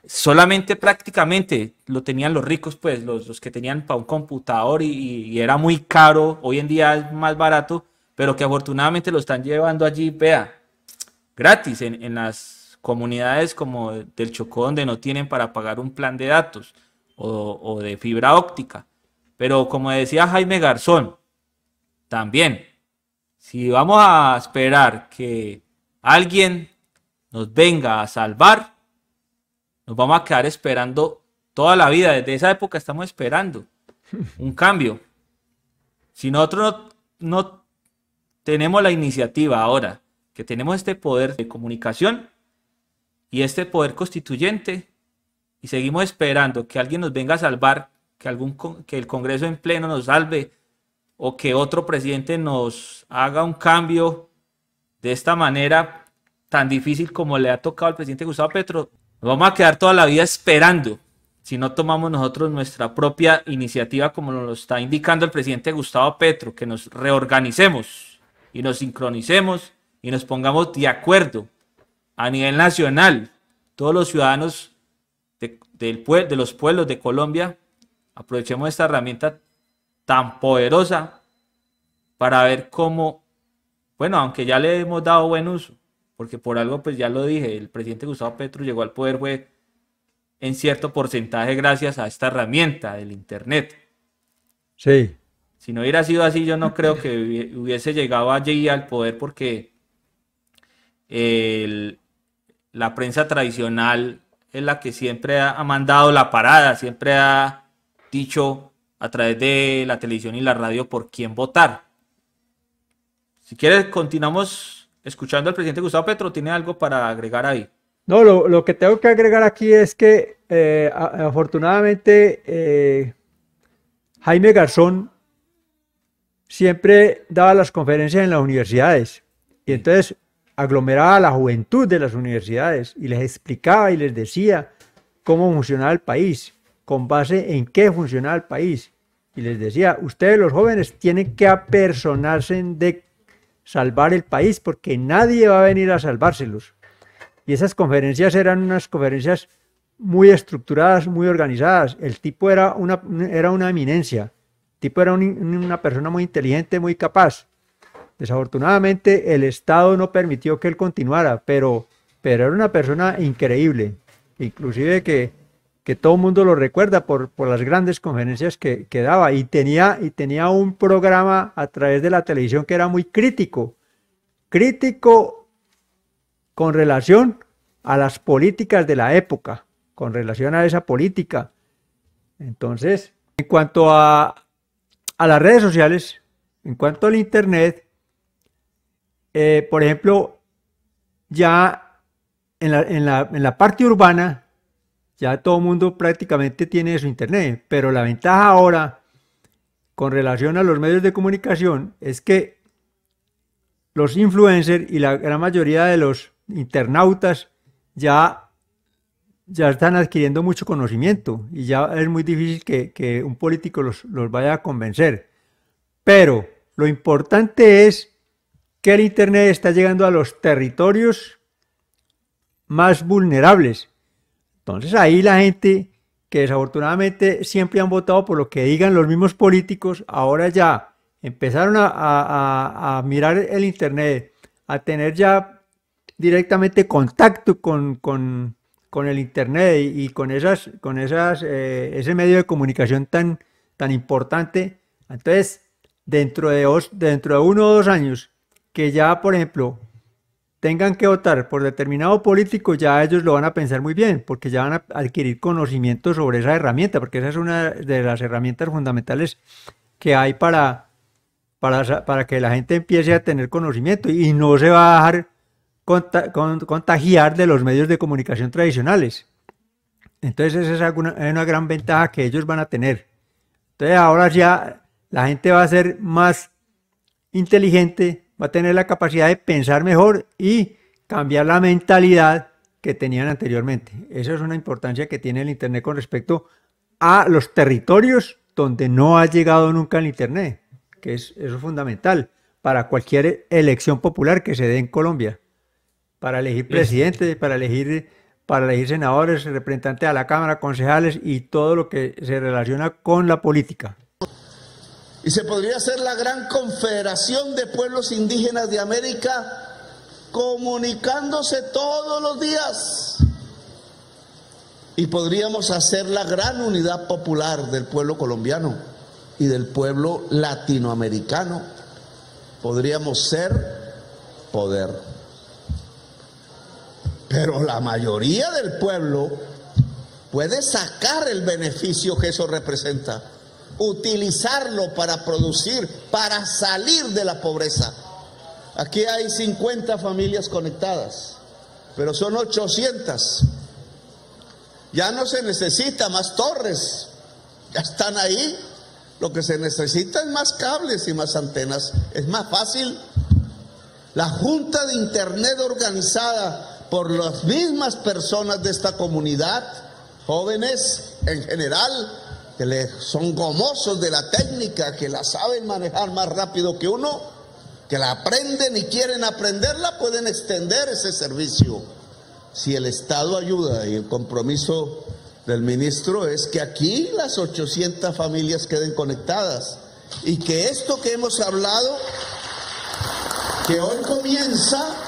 [SPEAKER 2] solamente prácticamente lo tenían los ricos, pues los que tenían para un computador y era muy caro. Hoy en día es más barato, pero que afortunadamente lo están llevando allí, vea, gratis en las comunidades como del Chocó, donde no tienen para pagar un plan de datos o de fibra óptica. Pero como decía Jaime Garzón, también, si vamos a esperar que alguien nos venga a salvar, nos vamos a quedar esperando toda la vida. Desde esa época estamos esperando un cambio. Si nosotros no tenemos la iniciativa ahora, que tenemos este poder de comunicación y este poder constituyente, y seguimos esperando que alguien nos venga a salvar, que el Congreso en pleno nos salve, o que otro presidente nos haga un cambio de esta manera tan difícil como le ha tocado al presidente Gustavo Petro, nos vamos a quedar toda la vida esperando si no tomamos nosotros nuestra propia iniciativa, como nos lo está indicando el presidente Gustavo Petro, que nos reorganicemos y nos sincronicemos y nos pongamos de acuerdo a nivel nacional, todos los ciudadanos de los pueblos de Colombia. Aprovechemos esta herramienta tan poderosa para ver cómo, bueno, aunque ya le hemos dado buen uso, porque por algo, pues ya lo dije, el presidente Gustavo Petro llegó al poder fue en cierto porcentaje gracias a esta herramienta del Internet.
[SPEAKER 3] Sí.
[SPEAKER 2] Si no hubiera sido así, yo no creo que hubiese llegado allí al poder, porque la prensa tradicional es la que siempre ha mandado la parada, siempre ha dicho a través de la televisión y la radio por quién votar. Si quieres, continuamos escuchando al presidente Gustavo Petro. ¿Tiene algo para agregar ahí?
[SPEAKER 3] No, lo que tengo que agregar aquí es que afortunadamente Jaime Garzón siempre daba las conferencias en las universidades y entonces aglomeraba a la juventud de las universidades y les explicaba y les decía cómo funcionaba el país, con base en qué funcionaba el país. Y les decía, ustedes los jóvenes tienen que apersonarse de salvar el país porque nadie va a venir a salvárselos. Y esas conferencias eran unas conferencias muy estructuradas, muy organizadas. El tipo era una eminencia. El tipo era una persona muy inteligente, muy capaz. Desafortunadamente el Estado no permitió que él continuara, pero era una persona increíble. Inclusive que todo el mundo lo recuerda por las grandes conferencias que daba. Y tenía un programa a través de la televisión que era muy crítico con relación a las políticas de la época, con relación a esa política. Entonces, en cuanto a las redes sociales, en cuanto al Internet, por ejemplo, ya en la parte urbana, ya todo el mundo prácticamente tiene su Internet, pero la ventaja ahora, con relación a los medios de comunicación, es que los influencers y la gran mayoría de los internautas ya están adquiriendo mucho conocimiento y ya es muy difícil que un político los vaya a convencer. Pero lo importante es que el Internet está llegando a los territorios más vulnerables. Entonces ahí la gente que desafortunadamente siempre han votado por lo que digan los mismos políticos, ahora ya empezaron a mirar el Internet, a tener ya directamente contacto con el Internet y con ese medio de comunicación tan importante. Entonces, dentro de 1 o 2 años, que ya, por ejemplo, tengan que votar por determinado político, ya ellos lo van a pensar muy bien, porque ya van a adquirir conocimiento sobre esa herramienta, porque esa es una de las herramientas fundamentales que hay para que la gente empiece a tener conocimiento y no se va a dejar contagiar de los medios de comunicación tradicionales. Entonces esa es una gran ventaja que ellos van a tener. Entonces ahora ya la gente va a ser más inteligente, va a tener la capacidad de pensar mejor y cambiar la mentalidad que tenían anteriormente. Esa es una importancia que tiene el Internet con respecto a los territorios donde no ha llegado nunca el Internet, que eso es fundamental para cualquier elección popular que se dé en Colombia, para elegir presidente, para elegir senadores, representantes a la Cámara, concejales y todo lo que se relaciona con la política.
[SPEAKER 1] Y se podría hacer la gran confederación de pueblos indígenas de América comunicándose todos los días. Y podríamos hacer la gran unidad popular del pueblo colombiano y del pueblo latinoamericano. Podríamos ser poder. Pero la mayoría del pueblo puede sacar el beneficio que eso representa, utilizarlo para producir, para salir de la pobreza. Aquí hay 50 familias conectadas, pero son 800. Ya no se necesita más torres, ya están ahí. Lo que se necesita es más cables y más antenas. Es más fácil. La Junta de Internet organizada por las mismas personas de esta comunidad, jóvenes en general, que son gomosos de la técnica, que la saben manejar más rápido que uno, que la aprenden y quieren aprenderla, pueden extender ese servicio. Si el Estado ayuda, y el compromiso del ministro es que aquí las 800 familias queden conectadas y que esto que hemos hablado, que hoy comienza,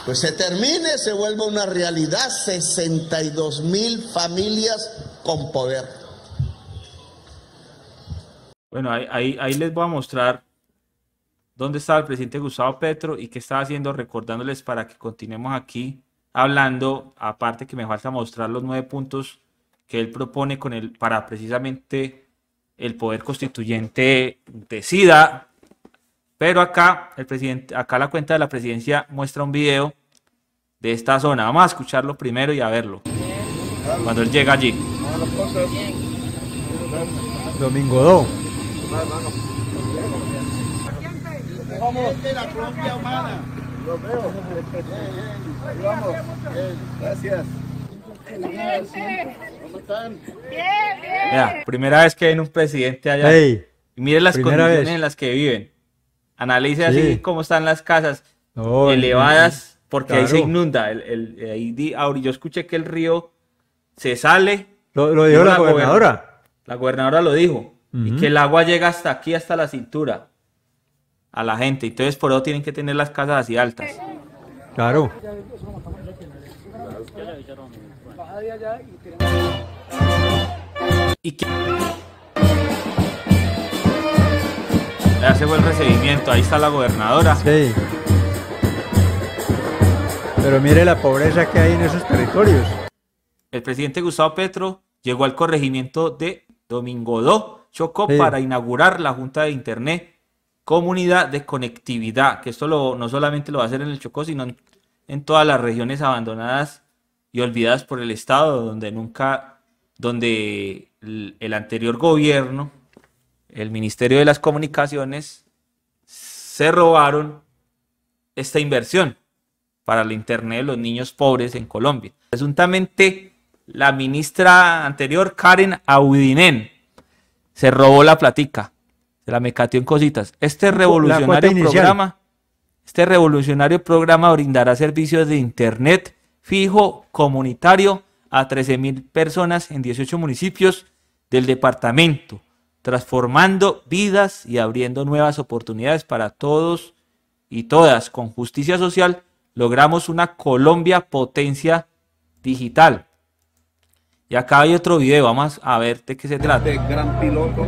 [SPEAKER 1] pues se termine, se vuelva una realidad. 62.000 familias con poder.
[SPEAKER 2] Bueno, ahí les voy a mostrar dónde estaba el presidente Gustavo Petro y qué estaba haciendo, recordándoles para que continuemos aquí hablando, aparte que me falta mostrar los 9 puntos que él propone para precisamente el poder constituyente decida. Pero acá la cuenta de la presidencia muestra un video de esta zona. Vamos a escucharlo primero y a verlo cuando él llega allí.
[SPEAKER 3] Domingo Do.
[SPEAKER 4] Vamos de la Colombia humana. Los veo. Ahí vamos. Gracias. ¿Cómo están?
[SPEAKER 2] Mira, primera vez que ven un presidente allá.
[SPEAKER 3] Hey,
[SPEAKER 2] Y mire las condiciones
[SPEAKER 3] vez
[SPEAKER 2] en las que viven. Analice así cómo están las casas elevadas, porque
[SPEAKER 3] claro,
[SPEAKER 2] ahí se inunda. Yo escuché que el río se sale.
[SPEAKER 3] Lo dijo la gobernadora.
[SPEAKER 2] La gobernadora lo dijo. Y que el agua llega hasta aquí, hasta la cintura, a la gente. Entonces por eso tienen que tener las casas así altas.
[SPEAKER 3] Claro.
[SPEAKER 2] Y que ya se fue el recibimiento, ahí está la gobernadora.
[SPEAKER 3] Sí. Pero mire la pobreza que hay en esos territorios.
[SPEAKER 2] El presidente Gustavo Petro llegó al corregimiento de Domingo Do, Chocó, para inaugurar la Junta de Internet, Comunidad de Conectividad, que esto no solamente lo va a hacer en el Chocó, sino en todas las regiones abandonadas y olvidadas por el Estado, donde el anterior gobierno, el Ministerio de las Comunicaciones, se robaron esta inversión para el Internet de los niños pobres en Colombia. Presuntamente, la ministra anterior, Karen Abudinen, se robó la platica, se la mecateó en cositas. Este revolucionario programa brindará servicios de Internet fijo comunitario a 13.000 personas en 18 municipios del departamento, transformando vidas y abriendo nuevas oportunidades para todos y todas. Con justicia social logramos una Colombia potencia digital. Y acá hay otro video, vamos a ver de qué se trata.
[SPEAKER 5] Este gran piloto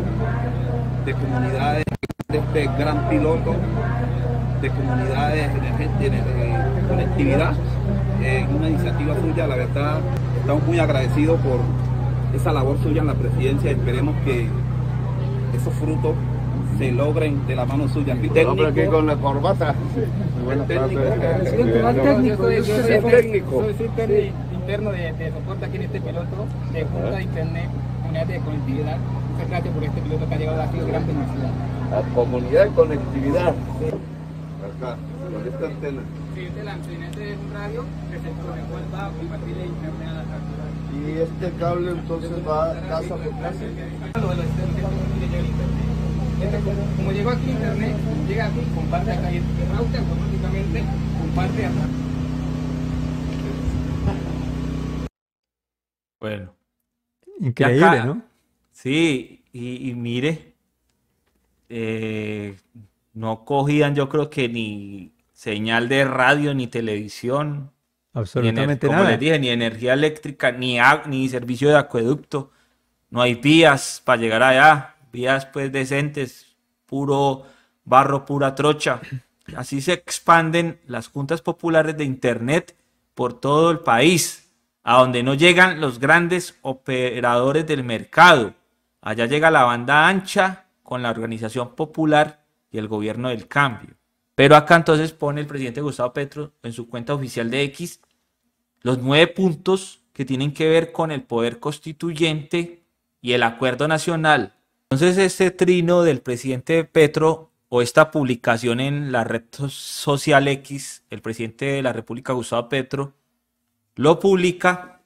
[SPEAKER 5] de comunidades, este gran piloto de comunidades de conectividad, una iniciativa suya. La verdad, estamos muy agradecidos por esa labor suya en la presidencia. Esperemos que esos frutos se logren de la mano suya.
[SPEAKER 4] Hombre, aquí con la corbata.
[SPEAKER 5] El técnico.
[SPEAKER 6] Soy interno de soporte aquí en este piloto de Junta de Internet, Unidad de Conectividad. Muchas gracias por este piloto que ha llegado aquí, gran bendición.
[SPEAKER 4] La comunidad de conectividad. Acá, con esta antena.
[SPEAKER 6] Sí, la antena es un radio que se conecta a compartir el internet a la casa.
[SPEAKER 4] Y este cable entonces va casa por casa.
[SPEAKER 6] Como llegó aquí internet, llega aquí, comparte acá y el router automáticamente comparte acá.
[SPEAKER 2] Bueno.
[SPEAKER 3] Increíble,
[SPEAKER 2] acá,
[SPEAKER 3] ¿no?
[SPEAKER 2] Sí, y mire, no cogían yo creo que ni señal de radio ni televisión,
[SPEAKER 3] Absolutamente
[SPEAKER 2] como
[SPEAKER 3] nada.
[SPEAKER 2] les dije, ni energía eléctrica, ni servicio de acueducto. No hay vías para llegar allá, vías pues decentes, puro barro, pura trocha. Así se expanden las juntas populares de internet por todo el país, a donde no llegan los grandes operadores del mercado. Allá llega la banda ancha con la organización popular y el gobierno del cambio. Pero acá entonces pone el presidente Gustavo Petro en su cuenta oficial de X los 9 puntos que tienen que ver con el poder constituyente y el acuerdo nacional. Entonces este trino del presidente Petro o esta publicación en la red social X, el presidente de la República Gustavo Petro, lo publica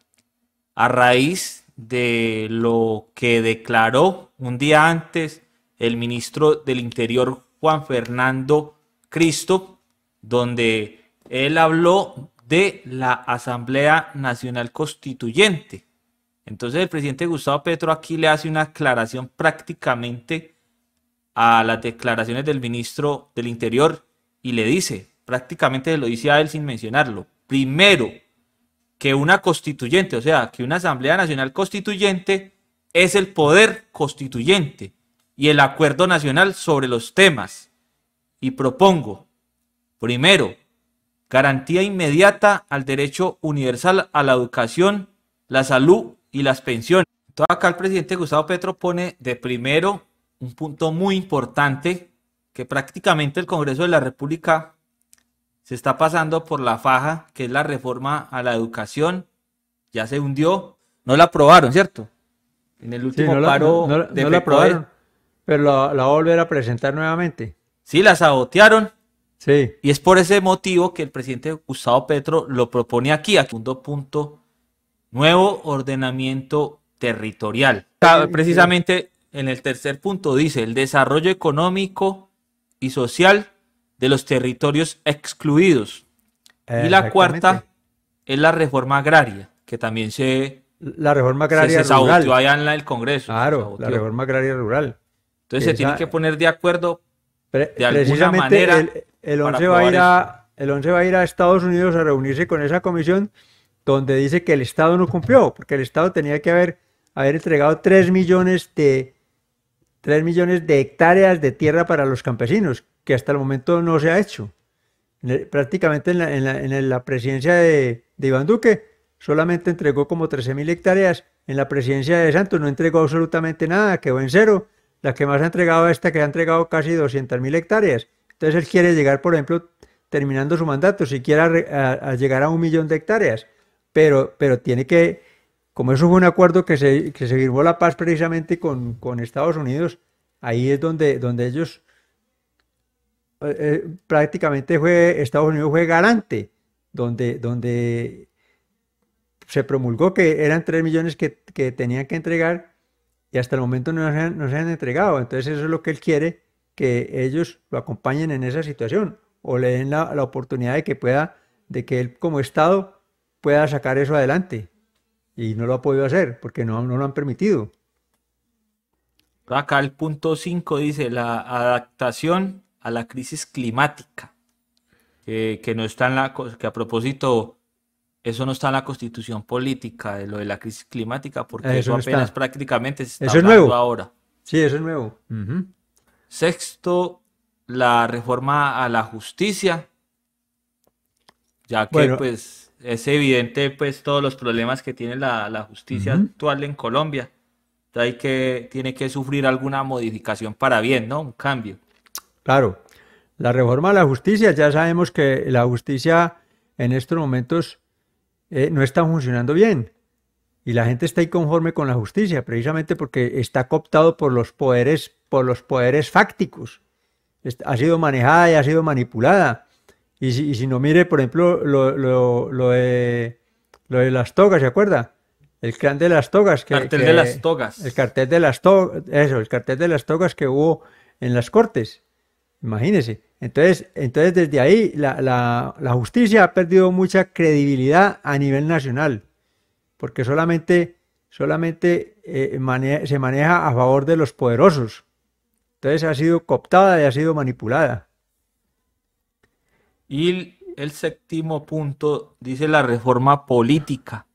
[SPEAKER 2] a raíz de lo que declaró un día antes el ministro del Interior Juan Fernando Cristo, donde él habló de la Asamblea Nacional Constituyente. Entonces el presidente Gustavo Petro aquí le hace una aclaración prácticamente a las declaraciones del ministro del Interior y le dice, prácticamente lo dice a él sin mencionarlo, primero, que una constituyente, o sea, que una Asamblea Nacional Constituyente es el poder constituyente y el acuerdo nacional sobre los temas. Y propongo, primero, garantía inmediata al derecho universal a la educación, la salud y las pensiones. Entonces acá el presidente Gustavo Petro pone de primero un punto muy importante que prácticamente el Congreso de la República se está pasando por la faja, que es la reforma a la educación. Ya se hundió, no la aprobaron, ¿cierto? En el último paro de
[SPEAKER 3] no la aprobaron, pero la va a volver a presentar nuevamente.
[SPEAKER 2] Sí, la sabotearon.
[SPEAKER 3] Sí.
[SPEAKER 2] Y es por ese motivo que el presidente Gustavo Petro lo propone aquí, segundo punto, nuevo ordenamiento territorial. Precisamente en el tercer punto dice el desarrollo económico y social de los territorios excluidos. Y la cuarta es la reforma agraria, que también
[SPEAKER 3] la reforma agraria
[SPEAKER 2] se
[SPEAKER 3] rural.
[SPEAKER 2] saboteó allá en el Congreso.
[SPEAKER 3] Claro, la reforma agraria rural.
[SPEAKER 2] Entonces se tienen que poner de acuerdo de alguna
[SPEAKER 3] precisamente
[SPEAKER 2] manera.
[SPEAKER 3] El 11 va a ir a Estados Unidos a reunirse con esa comisión donde dice que el Estado no cumplió, porque el Estado tenía que haber entregado 3 millones de hectáreas de tierra para los campesinos, que hasta el momento no se ha hecho. Prácticamente en la presidencia de Iván Duque solamente entregó como 13.000 hectáreas, en la presidencia de Santos no entregó absolutamente nada, quedó en cero. La que más ha entregado que ha entregado casi 200.000 hectáreas. Entonces él quiere llegar, por ejemplo, terminando su mandato, siquiera a llegar a 1 millón de hectáreas. Pero tiene que, como eso fue un acuerdo que se firmó la paz precisamente con Estados Unidos, ahí es donde ellos prácticamente Estados Unidos fue garante, donde se promulgó que eran 3 millones que tenían que entregar y hasta el momento no se han entregado. Entonces eso es lo que él quiere, que ellos lo acompañen en esa situación o le den la oportunidad de que él como Estado pueda sacar eso adelante. Y no lo ha podido hacer porque no lo han permitido.
[SPEAKER 2] Acá el punto 5 dice la adaptación a la crisis climática, que no está en la, que a propósito, eso no está en la constitución política de lo de la crisis climática, porque eso
[SPEAKER 3] no
[SPEAKER 2] apenas
[SPEAKER 3] está.
[SPEAKER 2] prácticamente se está
[SPEAKER 3] Eso es
[SPEAKER 2] hablando
[SPEAKER 3] nuevo.
[SPEAKER 2] ahora.
[SPEAKER 3] Sí, eso es nuevo. Ujú.
[SPEAKER 2] Sexto, la reforma a la justicia, ya que
[SPEAKER 3] Bueno,
[SPEAKER 2] pues es evidente pues todos los problemas que tiene la justicia
[SPEAKER 3] ujú,
[SPEAKER 2] actual en Colombia. Tiene que sufrir alguna modificación para bien, ¿no? Un cambio.
[SPEAKER 3] claro. La reforma a la justicia, ya sabemos que la justicia en estos momentos no está funcionando bien y la gente está inconforme con la justicia, precisamente porque está cooptado por los poderes fácticos. Ha sido manejada y ha sido manipulada. Y si no mire, por ejemplo, lo de las togas, ¿se acuerda? El clan de las togas,
[SPEAKER 2] Cartel de las
[SPEAKER 3] el
[SPEAKER 2] togas.
[SPEAKER 3] cartel de las togas, eso, el cartel de las togas que hubo en las Cortes. Imagínese. Entonces desde ahí la justicia ha perdido mucha credibilidad a nivel nacional, porque solamente se maneja a favor de los poderosos. Entonces ha sido cooptada y ha sido manipulada.
[SPEAKER 2] Y el séptimo punto dice la reforma política.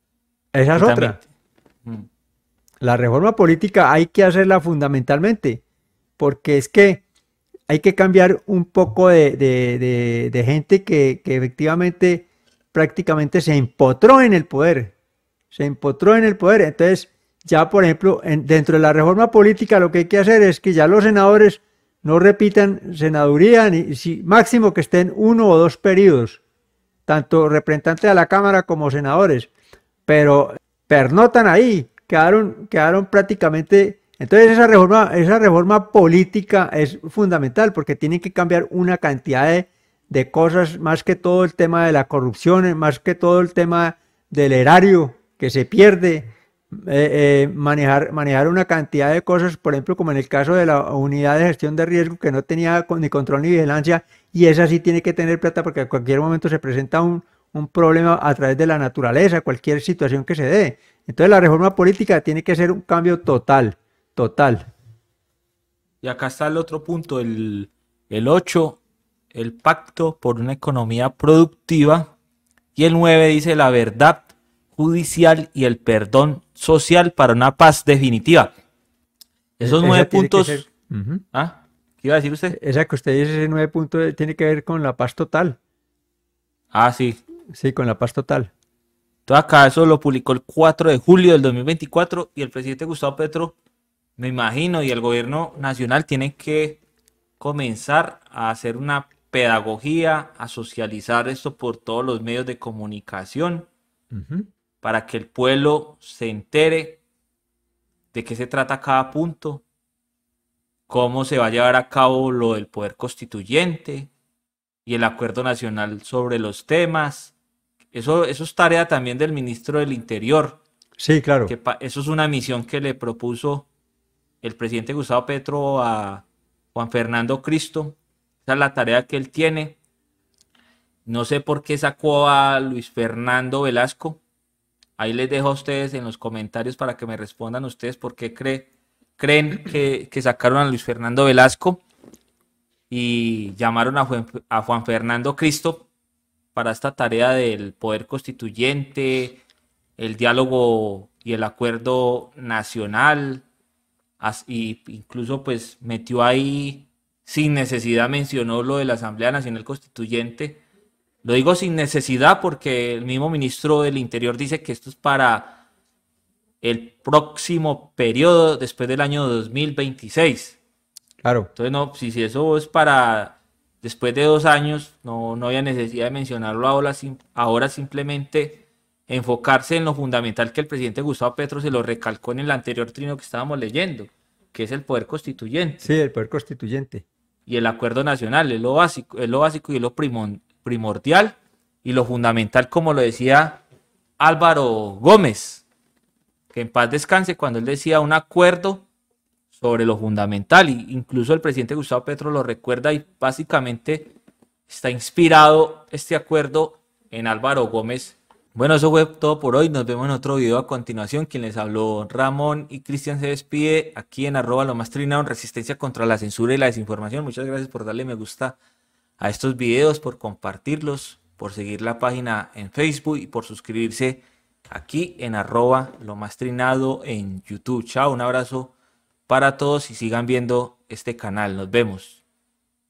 [SPEAKER 3] Esa es
[SPEAKER 2] Que también,
[SPEAKER 3] otra. La reforma política hay que hacerla fundamentalmente, porque es que hay que cambiar un poco de gente que efectivamente prácticamente se empotró en el poder. Se empotró en el poder. Entonces, ya por ejemplo, dentro de la reforma política lo que hay que hacer es que ya los senadores no repitan senaduría, ni máximo que estén 1 o 2 periodos, tanto representantes a la Cámara como senadores, pero pernotan ahí, quedaron prácticamente. Entonces esa reforma política es fundamental porque tiene que cambiar una cantidad de cosas, más que todo el tema de la corrupción, más que todo el tema del erario que se pierde, manejar una cantidad de cosas, por ejemplo, como en el caso de la unidad de gestión de riesgo que no tenía ni control ni vigilancia, y esa sí tiene que tener plata porque a cualquier momento se presenta un problema a través de la naturaleza, cualquier situación que se dé. Entonces la reforma política tiene que ser un cambio total.
[SPEAKER 2] Y acá está el otro punto, el 8, el pacto por una economía productiva. Y el 9 dice la verdad judicial y el perdón social para una paz definitiva. Esos 9 puntos. ¿Ah? ¿Qué iba a decir usted?
[SPEAKER 3] Esa que usted dice, ese 9 puntos, tiene que ver con la paz total.
[SPEAKER 2] Ah, sí.
[SPEAKER 3] Sí, con la paz total.
[SPEAKER 2] Todo acá eso lo publicó el 4 de julio del 2024 y el presidente Gustavo Petro, me imagino, y el gobierno nacional tienen que comenzar a hacer una pedagogía, a socializar esto por todos los medios de comunicación, para que el pueblo se entere de qué se trata cada punto, cómo se va a llevar a cabo lo del poder constituyente y el acuerdo nacional sobre los temas. Eso es tarea también del ministro del Interior.
[SPEAKER 3] Sí, claro.
[SPEAKER 2] Eso es una misión que le propuso el presidente Gustavo Petro a Juan Fernando Cristo. Esa es la tarea que él tiene. No sé por qué sacó a Luis Fernando Velasco. Ahí les dejo a ustedes en los comentarios para que me respondan ustedes por qué creen que sacaron a Luis Fernando Velasco y llamaron a Juan Fernando Cristo para esta tarea del poder constituyente, el diálogo y el acuerdo nacional. Y incluso pues metió ahí, sin necesidad mencionó lo de la Asamblea Nacional Constituyente. Lo digo sin necesidad porque el mismo ministro del Interior dice que esto es para el próximo periodo después del año 2026.
[SPEAKER 3] Claro.
[SPEAKER 2] Entonces, no, si eso es para después de 2 años, no había necesidad de mencionarlo ahora, simplemente enfocarse en lo fundamental que el presidente Gustavo Petro se lo recalcó en el anterior trino que estábamos leyendo, que es el poder constituyente.
[SPEAKER 3] Sí, el poder constituyente.
[SPEAKER 2] Y el acuerdo nacional, es lo básico y es lo primordial y lo fundamental, como lo decía Álvaro Gómez, que en paz descanse, cuando él decía un acuerdo sobre lo fundamental, y incluso el presidente Gustavo Petro lo recuerda, y básicamente está inspirado este acuerdo en Álvaro Gómez, Bueno, eso fue todo por hoy. Nos vemos en otro video a continuación. Quien les habló, Ramón, y Cristian se despide aquí en @lomastrinado en Resistencia contra la Censura y la Desinformación. Muchas gracias por darle me gusta a estos videos, por compartirlos, por seguir la página en Facebook y por suscribirse aquí en @lomastrinado en YouTube. Chao, un abrazo para todos y sigan viendo este canal. Nos vemos.